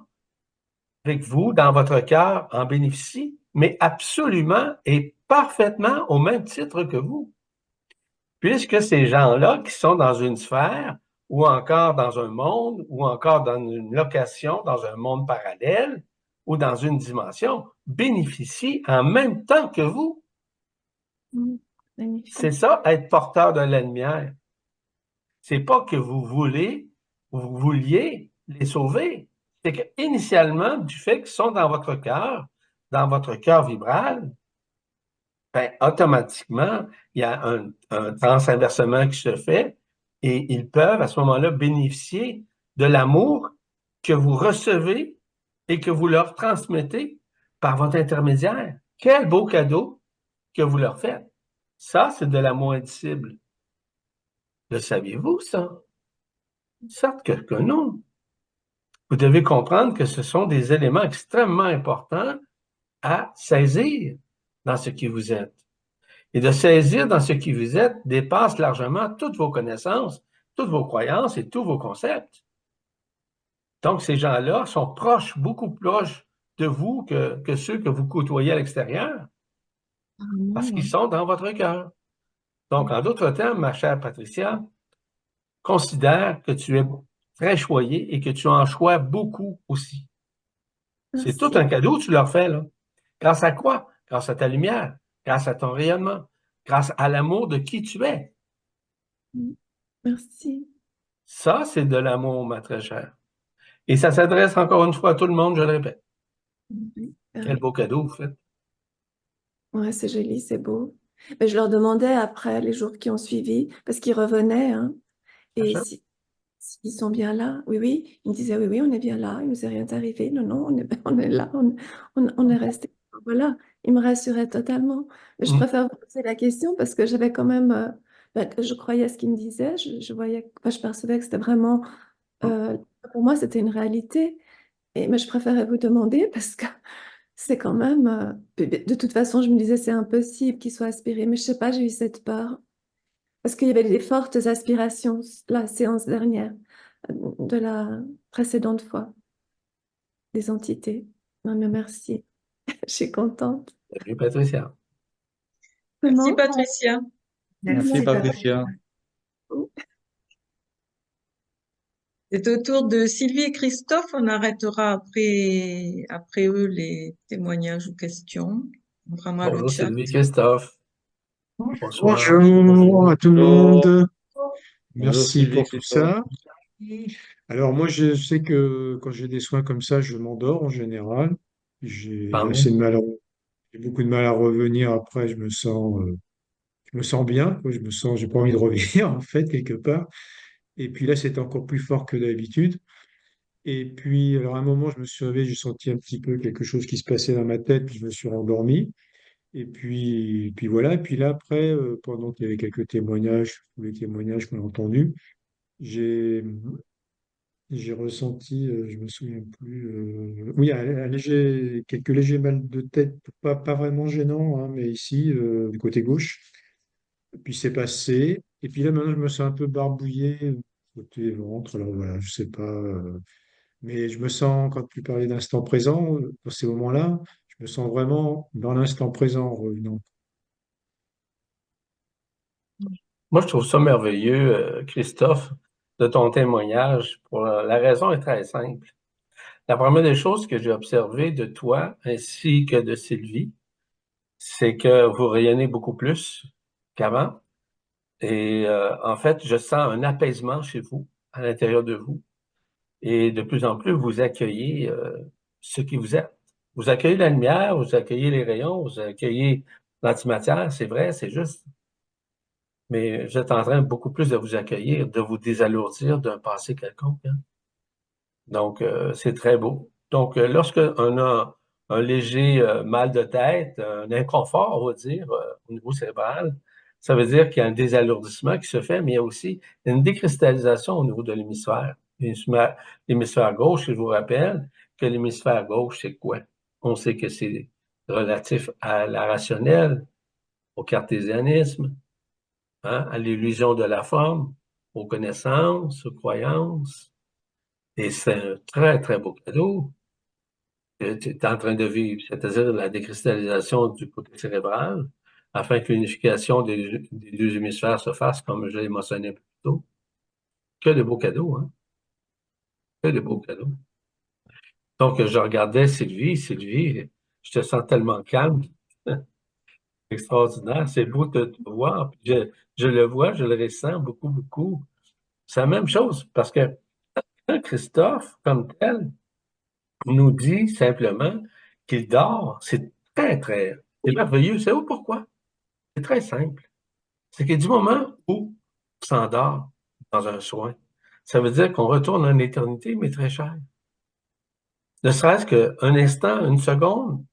avec vous, dans votre cœur, en bénéficient, mais absolument et parfaitement au même titre que vous? Puisque ces gens-là qui sont dans une sphère ou encore dans un monde ou encore dans une location, dans un monde parallèle ou dans une dimension, bénéficient en même temps que vous. Magnifique. C'est ça, être porteur de la lumière. C'est pas que vous vouliez les sauver. C'est qu'initialement, du fait qu'ils sont dans votre cœur vibral, ben, automatiquement, il y a un transinversement qui se fait et ils peuvent à ce moment-là bénéficier de l'amour que vous recevez et que vous leur transmettez par votre intermédiaire. Quel beau cadeau que vous leur faites. Ça, c'est de l'amour indicible. Le saviez-vous, ça? Certes que non. Vous devez comprendre que ce sont des éléments extrêmement importants à saisir dans ce qui vous êtes. Et de saisir dans ce qui vous êtes dépasse largement toutes vos connaissances, toutes vos croyances et tous vos concepts. Donc, ces gens-là sont proches, beaucoup plus proches de vous que ceux que vous côtoyez à l'extérieur, parce qu'ils sont dans votre cœur. Donc, en d'autres termes, ma chère Patricia, considère que tu es très choyée et que tu en choies beaucoup aussi. C'est tout un cadeau que tu leur fais, là. Grâce à quoi? Grâce à ta lumière, grâce à ton rayonnement, grâce à l'amour de qui tu es. Merci. Ça, c'est de l'amour, ma très chère. Et ça s'adresse encore une fois à tout le monde, je le répète. Quel beau cadeau vous faites. Ouais, c'est joli, c'est beau. Mais je leur demandais après, les jours qui ont suivi, parce qu'ils revenaient, hein, et s'ils sont bien là, oui, oui, ils me disaient, oui, oui, on est bien là, il ne nous est rien arrivé, non, non, on est là, on est resté. Voilà, ils me rassuraient totalement. Mais je préfère vous poser la question parce que j'avais quand même que je croyais à ce qu'il me disait, je voyais, je percevais que c'était vraiment, pour moi, c'était une réalité. Mais je préférais vous demander parce que c'est quand même, de toute façon, je me disais, c'est impossible qu'il soit aspiré, mais je sais pas, j'ai eu cette peur. Parce qu'il y avait des fortes aspirations la séance dernière, de la précédente fois, des entités. Non, mais merci, je suis contente. Salut, Patricia. Merci, Comment? Patricia. Merci, Patricia. C'est au tour de Sylvie et Christophe. On arrêtera après eux les témoignages ou questions. On prendra le Bonjour, chat. Sylvie, Christophe. Bonsoir. Bonjour à tout le monde. Bonjour, Merci Sylvie, pour tout Christophe. ça. Alors moi, je sais que quand j'ai des soins comme ça, je m'endors en général. J'ai Tant assez mieux. de mal j'ai beaucoup de mal à revenir. Après, je me sens bien, quoi. J'ai pas envie de revenir en fait quelque part. Et puis là, c'était encore plus fort que d'habitude. Et puis, alors à un moment, je me suis réveillé, j'ai senti un petit peu quelque chose qui se passait dans ma tête, puis je me suis rendormi. Et puis voilà. Et puis là, après, pendant qu'il y avait quelques témoignages, tous les témoignages qu'on a entendus, j'ai j'ai ressenti, je me souviens plus, oui, quelques légers mal de tête, pas vraiment gênants, hein, mais ici, du côté gauche. Et puis c'est passé. Et puis là, maintenant, je me sens un peu barbouillé, côté ventre. Alors voilà, je sais pas. Mais je me sens, quand tu parlais d'instant présent, dans ces moments-là, je me sens vraiment dans l'instant présent en revenant. Moi, je trouve ça merveilleux, Christophe, de ton témoignage. La raison est très simple. La première des choses que j'ai observées de toi ainsi que de Sylvie, c'est que vous rayonnez beaucoup plus qu'avant. Et en fait, je sens un apaisement chez vous, à l'intérieur de vous. Et de plus en plus, vous accueillez ce qui vous êtes. Vous accueillez la lumière, vous accueillez les rayons, vous accueillez l'antimatière, c'est vrai, c'est juste. Mais vous êtes en train beaucoup plus de vous accueillir, de vous désalourdir d'un passé quelconque, hein. Donc, c'est très beau. Donc, lorsqu'on a un léger mal de tête, un inconfort, on va dire, au niveau cérébral, ça veut dire qu'il y a un désalourdissement qui se fait, mais il y a aussi une décristallisation au niveau de l'hémisphère. L'hémisphère gauche, je vous rappelle que l'hémisphère gauche, c'est quoi? On sait que c'est relatif à la rationnelle, au cartésianisme, hein, à l'illusion de la forme, aux connaissances, aux croyances. Et c'est un très, très beau cadeau que tu es en train de vivre, c'est-à-dire la décristallisation du côté cérébral, afin que l'unification des deux hémisphères se fasse, comme je l'ai mentionné plus tôt. Que de beaux cadeaux, hein? Que de beaux cadeaux. Donc, je regardais Sylvie, je te sens tellement calme, extraordinaire, c'est beau de te voir. Puis je le vois, je le ressens beaucoup, beaucoup. C'est la même chose, parce que Christophe, comme tel, nous dit simplement qu'il dort. C'est c'est merveilleux. C'est pourquoi? C'est très simple. C'est que du moment où on s'endort dans un soin, ça veut dire qu'on retourne en éternité, mais très cher. Ne serait-ce qu'un instant, une seconde,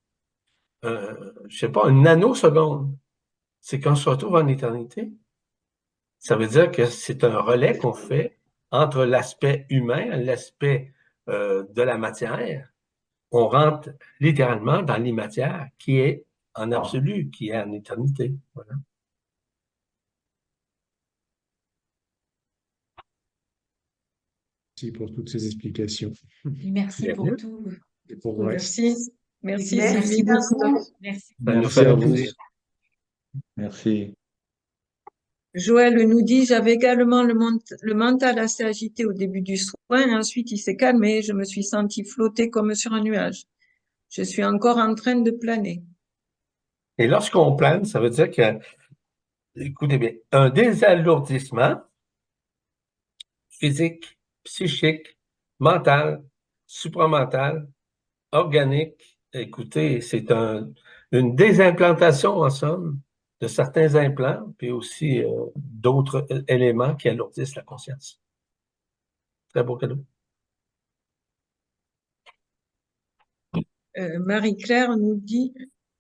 je sais pas, une nanoseconde, c'est qu'on se retrouve en éternité. Ça veut dire que c'est un relais qu'on fait entre l'aspect humain, l'aspect de la matière. On rentre littéralement dans l'imatière qui est en absolu, qui est en éternité. Voilà. Merci pour toutes ces explications. Merci pour Bienvenue. tout. Et pour le reste. Merci. Merci, Merci Sylvie. à vous. Merci. Ça nous Merci fait à vous. plaisir. Merci. Joël nous dit, j'avais également le mental assez agité au début du soin, et ensuite il s'est calmé, je me suis sentie flotter comme sur un nuage. Je suis encore en train de planer. Et lorsqu'on plane, ça veut dire que, écoutez bien, un désalourdissement physique, psychique, mental, supramental, organique. Écoutez, c'est une désimplantation, en somme, de certains implants, puis aussi d'autres éléments qui alourdissent la conscience. Très beau cadeau. Marie-Claire nous dit,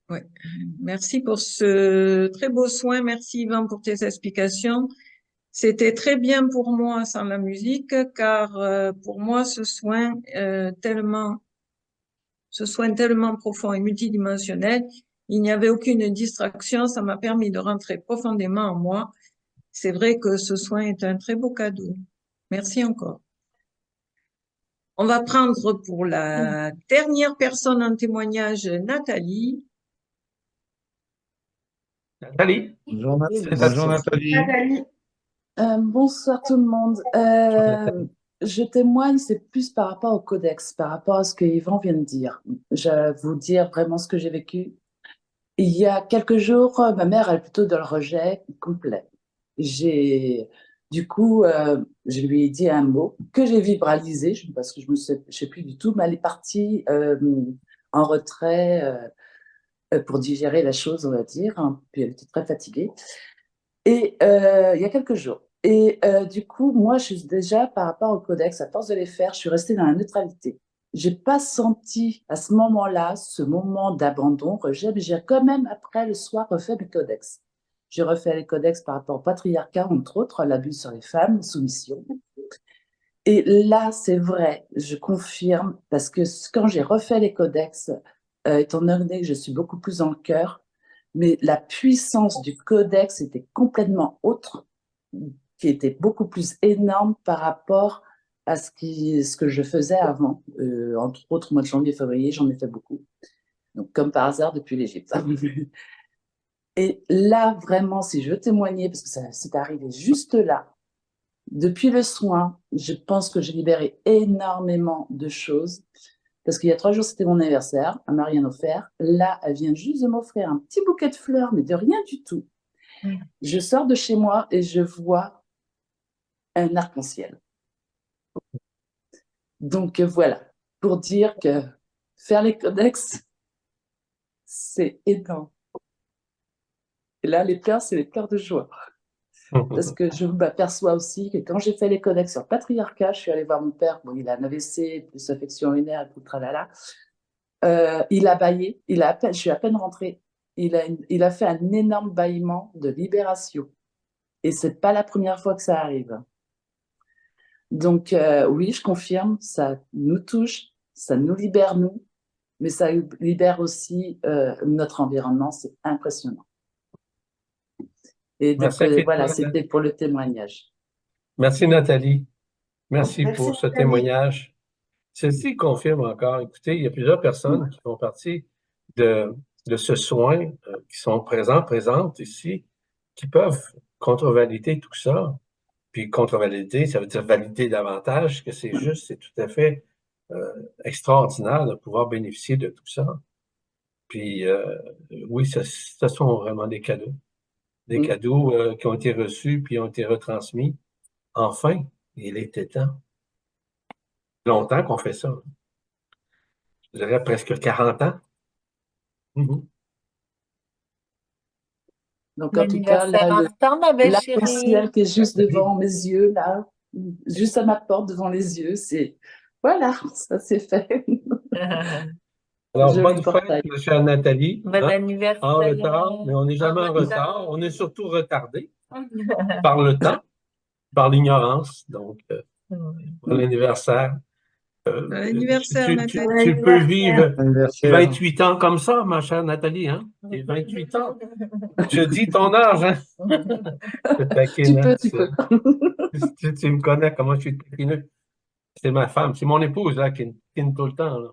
Ouais. Merci pour ce très beau soin. Merci Yvan pour tes explications. C'était très bien pour moi sans la musique, car pour moi ce soin tellement profond et multidimensionnel, il n'y avait aucune distraction. Ça m'a permis de rentrer profondément en moi. C'est vrai que ce soin est un très beau cadeau. Merci encore. On va prendre pour la dernière personne en témoignage Nathalie. Nathalie. Bonjour, Bonjour, Nathalie. Bonsoir tout le monde. Je témoigne, c'est plus par rapport au codex, par rapport à ce que Yvan vient de dire. Je vais vous dire vraiment ce que j'ai vécu. Il y a quelques jours, ma mère, elle est plutôt dans le rejet complet. Du coup, je lui ai dit un mot que j'ai vibralisé, parce que je sais plus du tout, mais elle est partie en retrait pour digérer la chose, on va dire. Hein, puis elle était très fatiguée. Et il y a quelques jours. Et du coup, moi, je suis déjà, par rapport au codex, à force de les faire, je suis restée dans la neutralité. J'ai pas senti à ce moment-là, ce moment d'abandon, rejet, mais j'ai quand même, après le soir, refait mes codex. J'ai refait les codex par rapport au patriarcat, entre autres, l'abus sur les femmes, soumission. Et là, c'est vrai, je confirme, parce que quand j'ai refait les codex, étant donné que je suis beaucoup plus en cœur, mais la puissance du codex était complètement autre, qui était beaucoup plus énorme par rapport à ce que je faisais avant. Entre autres, au mois de janvier, février, j'en ai fait beaucoup. Donc, comme par hasard, depuis l'Égypte. Et là, vraiment, si je veux témoigner, parce que c'est arrivé juste là, depuis le soin, je pense que j'ai libéré énormément de choses. Parce qu'il y a 3 jours, c'était mon anniversaire, elle m'a rien offert. Là, elle vient juste de m'offrir un petit bouquet de fleurs, mais de rien du tout. Je sors de chez moi et je vois un arc-en-ciel. Donc voilà, pour dire que faire les codex, c'est énorme. Et là, les pleurs, c'est les pleurs de joie. Parce que je m'aperçois aussi que quand j'ai fait les codex sur le patriarcat, je suis allée voir mon père, bon, il a un AVC, plus affection urinaire, tout tralala. Il a bâillé, je suis à peine rentrée. Il a fait un énorme bâillement de libération. Et c'est pas la première fois que ça arrive. Donc, oui, je confirme, ça nous touche, ça nous libère, nous, mais ça libère aussi notre environnement, c'est impressionnant. Et donc, voilà, c'était pour le témoignage. Merci, Nathalie. Merci pour ce Nathalie. témoignage. Ceci confirme encore, écoutez, il y a plusieurs personnes qui font partie de ce soin, qui sont présentes ici, qui peuvent contrevalider tout ça. Puis contrevalider, ça veut dire valider davantage, que c'est juste, c'est tout à fait extraordinaire de pouvoir bénéficier de tout ça. Puis oui, ce sont vraiment des cadeaux. Des cadeaux qui ont été reçus puis ont été retransmis. Enfin, il était temps. Longtemps qu'on fait ça. Je dirais presque 40 ans. Donc, en tout cas, l'arc-en-ciel qui est juste devant mes yeux, là, juste à ma porte, devant les yeux, voilà, ça c'est fait. Alors, bonne fête, ma chère Nathalie. Bon anniversaire. En retard, mais on n'est jamais en retard. On est surtout retardé par le temps, par l'ignorance. Donc, pour l'anniversaire. L'anniversaire, Nathalie. Tu peux vivre 28 ans comme ça, ma chère Nathalie, hein? Et 28 ans. Je dis ton âge, hein? Tu peux. Tu me connais, comment je suis taquineux. C'est ma femme, c'est mon épouse, là, qui tout le temps, là.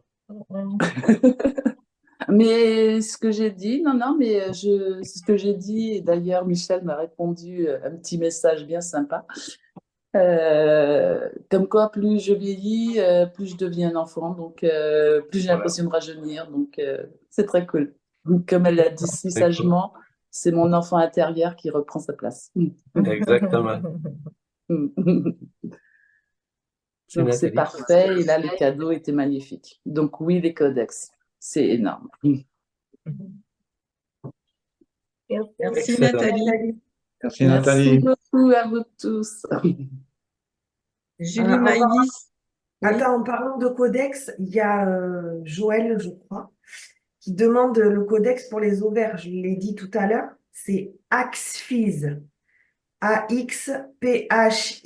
Mais ce que j'ai dit, mais c'est ce que j'ai dit, et d'ailleurs, Michel m'a répondu un petit message bien sympa. Comme quoi, plus je vieillis, plus je deviens un enfant, donc plus j'ai l'impression de rajeunir, donc c'est très cool. Donc, comme elle l'a dit si sagement, c'est mon enfant intérieur qui reprend sa place. Exactement. Donc c'est parfait, et là le cadeau était magnifique. Donc oui, les codex, c'est énorme. Merci Nathalie. Merci Nathalie. Merci beaucoup à vous tous. Julie Maïlis. Attends, en parlant de codex, il y a Joël, je crois, qui demande le codex pour les ovaires. Je l'ai dit tout à l'heure, c'est AXPHYSE. AXPHYSE.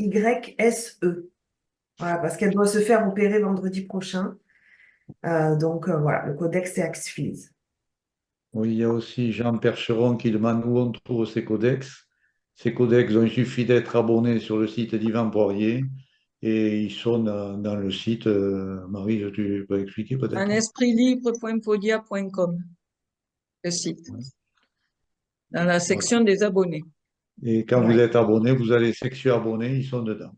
Voilà, parce qu'elle doit se faire opérer vendredi prochain. Donc voilà, le codex c'est AXPHYSE. Oui, il y a aussi Jean Percheron qui demande où on trouve ces codex. Ces codex, il suffit d'être abonné sur le site d'Yvan Poirier et ils sont dans le site. Marie, tu peux expliquer peut-être? En espritlibre.podia.com, le site, dans la section des abonnés. Et quand vous êtes abonné, vous allez section abonnés, ils sont dedans.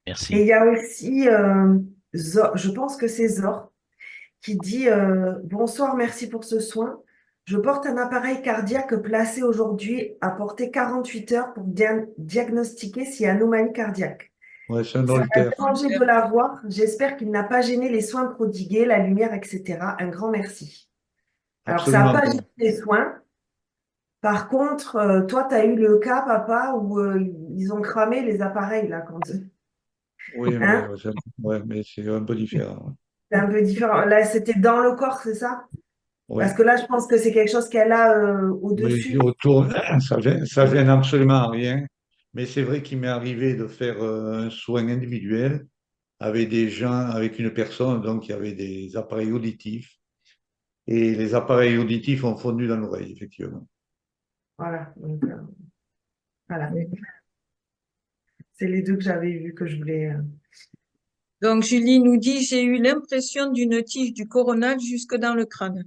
Merci. Et il y a aussi, je pense que c'est Zor, qui dit bonsoir, merci pour ce soin. Je porte un appareil cardiaque placé aujourd'hui à portée 48 heures pour diagnostiquer s'il y a anomalie cardiaque. Ouais, c'est un Ça m'a Holter. dérangé de l'avoir. J'espère qu'il n'a pas gêné les soins prodigués, la lumière, etc. Un grand merci. Alors, ça n'a Absolument pas pas. gêné les soins. Par contre, toi, tu as eu le cas, papa, où ils ont cramé les appareils, là, quand... Oui, Hein? mais c'est un peu différent. C'est un peu différent. Là, c'était dans le corps, c'est ça? Oui. Parce que là, je pense que c'est quelque chose qu'elle a au-dessus. Oui, autour, ça gêne absolument rien. Mais c'est vrai qu'il m'est arrivé de faire un soin individuel avec des gens, avec une personne donc, qui avait des appareils auditifs. Et les appareils auditifs ont fondu dans l'oreille, effectivement. Voilà. Donc, voilà. C'est les deux que j'avais vus que je voulais. Donc, Julie nous dit, j'ai eu l'impression d'une tige du coronal jusque dans le crâne.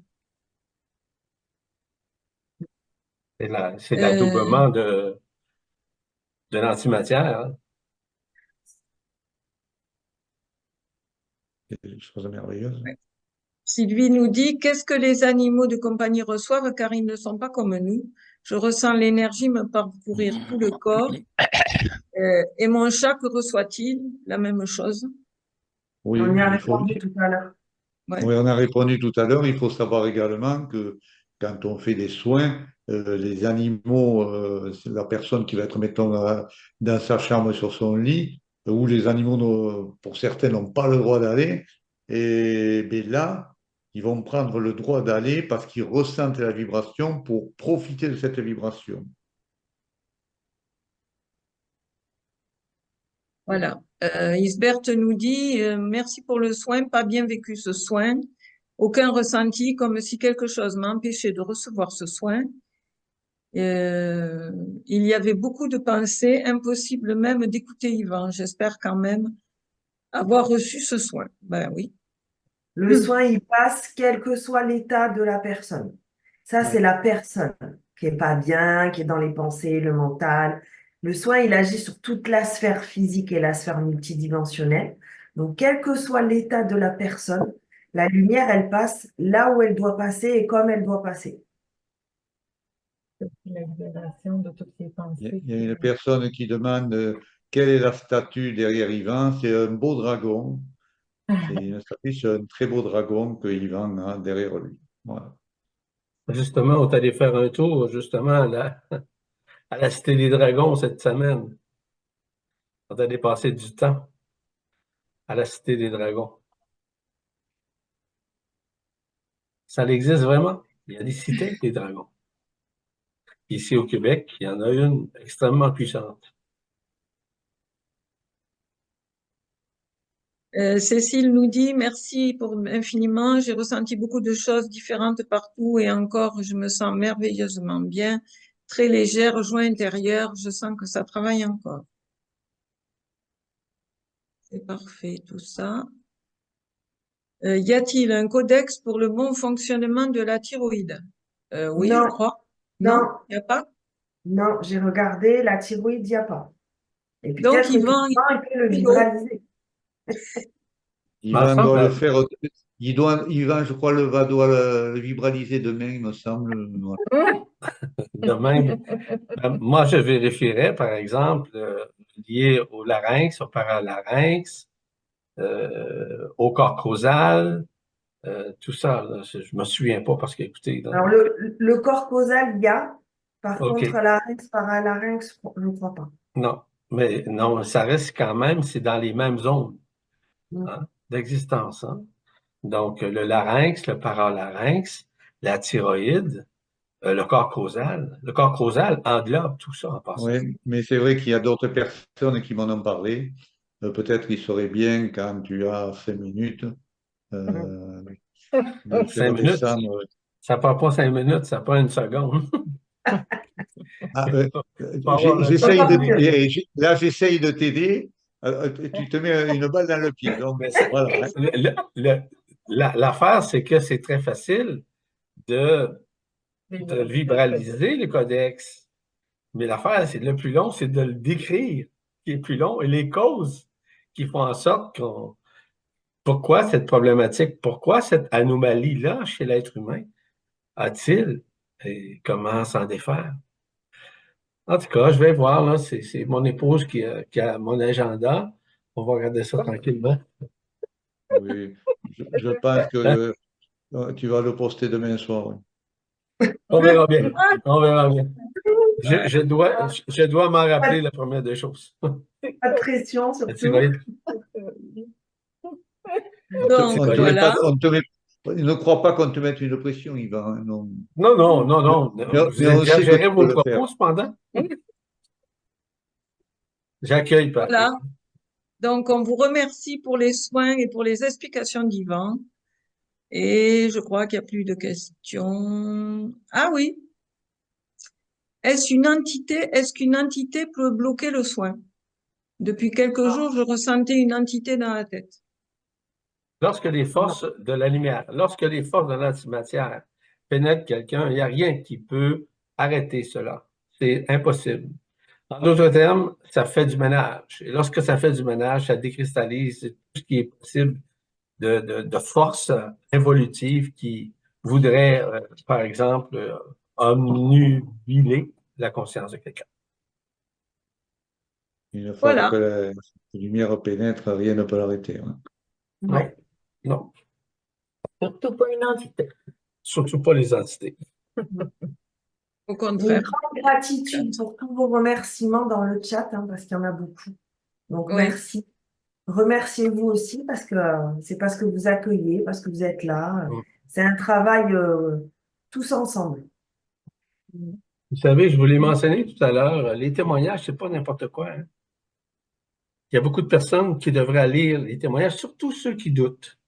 C'est l'adoubement de l'antimatière. Hein. C'est une chose merveilleuse. Ouais. Sylvie nous dit, qu'est-ce que les animaux de compagnie reçoivent car ils ne sont pas comme nous. Je ressens l'énergie me parcourir tout le corps. Et mon chat, que reçoit-il? La même chose. Oui, On y a il faut... répondu tout à l'heure. Ouais. Oui, on a répondu tout à l'heure. Il faut savoir également que quand on fait des soins, les animaux, la personne qui va être, mettons, dans sa chambre sur son lit, où les animaux, pour certains, n'ont pas le droit d'aller, et bien là, ils vont prendre le droit d'aller parce qu'ils ressentent la vibration pour profiter de cette vibration. Voilà. Isbert nous dit, merci pour le soin, pas bien vécu ce soin. Aucun ressenti, comme si quelque chose m'empêchait de recevoir ce soin. Il y avait beaucoup de pensées, impossible même d'écouter Yvan. J'espère quand même avoir reçu ce soin. Ben oui. Le soin, il passe quel que soit l'état de la personne. Ça, c'est la personne qui est pas bien, qui est dans les pensées, le mental. Le soin, il agit sur toute la sphère physique et la sphère multidimensionnelle. Donc, quel que soit l'état de la personne, la lumière, elle passe là où elle doit passer et comme elle doit passer. La libération de toutes ces pensées. Il y a une personne qui demande quelle est la statue derrière Yvan. C'est un beau dragon. C'est une statue, c'est un très beau dragon que Yvan a derrière lui. Voilà. Justement, on est allé faire un tour justement à la Cité des Dragons cette semaine. On est allé passer du temps à la Cité des Dragons. Ça existe vraiment. Il y a des cités des dragons. Ici au Québec, il y en a une extrêmement puissante. Cécile nous dit, merci pour infiniment. J'ai ressenti beaucoup de choses différentes partout et encore, je me sens merveilleusement bien, très légère, joie intérieure. Je sens que ça travaille encore. C'est parfait, tout ça. Y a-t-il un codex pour le bon fonctionnement de la thyroïde? Oui, Non, je crois. non, Il n'y a pas? non, j'ai regardé, la thyroïde, il n'y a pas. Et Donc, peut-être que Yvan, il peut le vibraliser. Yvan doit le faire. Yvan, je crois, doit le vibraliser demain, il me semble. Voilà. Demain, moi, je vérifierais, par exemple, lié au larynx, au paralarynx, au corps causal, tout ça. Là, je me souviens pas parce que, écoutez. Là, Alors, le corps causal, il y a. Par OK. contre, larynx, paralarynx, je ne crois pas. Non, mais non, ça reste quand même, c'est dans les mêmes zones hein, d'existence. Hein. Donc, le larynx, le paralarynx, la thyroïde, le corps causal. Le corps causal englobe tout ça en passant. Oui, mais c'est vrai qu'il y a d'autres personnes qui m'en ont parlé. Peut-être qu'il serait bien, quand tu as 5 minutes, de faire 5 minutes, descendre. ça ne prend pas 5 minutes, ça prend 1 seconde. Ah, Faut avoir le j'essaye temps. là, j'essaye de t'aider. Tu te mets une balle dans le pied. Donc, Mais voilà. l'affaire, c'est que c'est très facile de vibraliser le codex. Mais l'affaire, c'est le plus long, c'est de le décrire, qui est plus long, et les causes qui font en sorte qu'on... Pourquoi cette problématique, pourquoi cette anomalie-là chez l'être humain a-t-il et comment s'en défaire? En tout cas, je vais voir, là, c'est mon épouse qui a mon agenda. On va regarder ça tranquillement. Oui, je pense que tu vas le poster demain soir. Oui. On verra bien. On verra bien. Je dois m'en rappeler la première des choses. Pas de pression, Tu surtout. vas être- Donc, voilà. Ne crois pas qu'on te mette une pression, Yvan. Hein, non. Non. Mais Vous on sait que exagérez tu vos peux le propos, faire. cependant. J'accueille, Patrick. Voilà. Donc, on vous remercie pour les soins et pour les explications d'Yvan. Et je crois qu'il n'y a plus de questions. Ah oui. Est-ce qu'une entité peut bloquer le soin? Depuis quelques jours, je ressentais une entité dans la tête. Lorsque les forces de la lumière, lorsque les forces de l'antimatière pénètrent quelqu'un, il n'y a rien qui peut arrêter cela. C'est impossible. En d'autres termes, ça fait du ménage. Et lorsque ça fait du ménage, ça décristallise tout ce qui est possible de force évolutive qui voudrait, par exemple, omnubiler la conscience de quelqu'un. Une fois Voilà. que la lumière pénètre, rien ne peut l'arrêter. Hein. Non. Surtout pas une entité. Surtout pas les entités. Au Une contraire. grande gratitude pour tous vos remerciements dans le chat, hein, parce qu'il y en a beaucoup. Donc, Oui. merci. Remerciez-vous aussi parce que c'est parce que vous accueillez, parce que vous êtes là. C'est un travail tous ensemble. Vous savez, je vous l'ai mentionné tout à l'heure, les témoignages, c'est pas n'importe quoi. Hein. Il y a beaucoup de personnes qui devraient lire les témoignages, surtout ceux qui doutent.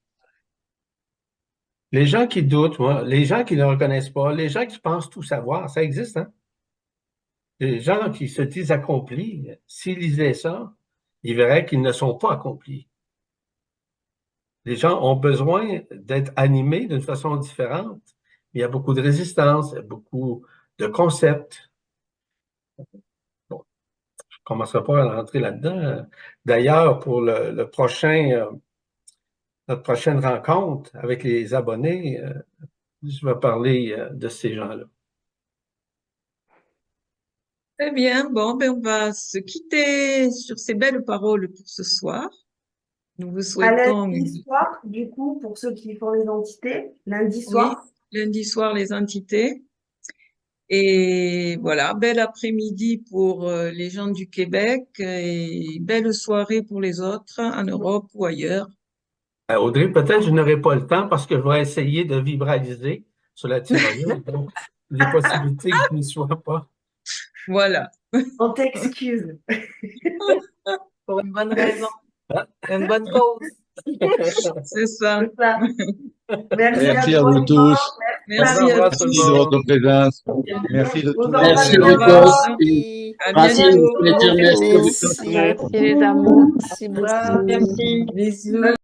Les gens qui doutent, les gens qui ne reconnaissent pas, les gens qui pensent tout savoir, ça existe, hein? Les gens qui se disent accomplis, s'ils lisaient ça, ils verraient qu'ils ne sont pas accomplis. Les gens ont besoin d'être animés d'une façon différente. Il y a beaucoup de résistance, il y a beaucoup de concepts. Bon, je ne commencerai pas à rentrer là-dedans. D'ailleurs, pour notre prochaine rencontre avec les abonnés, je vais parler de ces gens-là. Très bien. Bon, ben, on va se quitter sur ces belles paroles pour ce soir. Nous vous À souhaitons lundi soir, du coup, pour ceux qui font les entités, lundi soir. Oui, lundi soir, les entités. Et voilà, bel après-midi pour les gens du Québec et belle soirée pour les autres en Europe ou ailleurs. Audrey, peut-être je n'aurai pas le temps parce que je vais essayer de vibraliser sur la thyroïde. Donc, les possibilités que je n'y sois pas. Voilà. On t'excuse. Pour une bonne raison. Une bonne cause. C'est ça. Merci à vous tous. Merci à tous. Merci de votre présence. Merci de tout. Merci Au beaucoup. revoir. À Francis, bientôt. vous voulez dire merci. Merci les amours. Merci beaucoup. Merci. Bisous.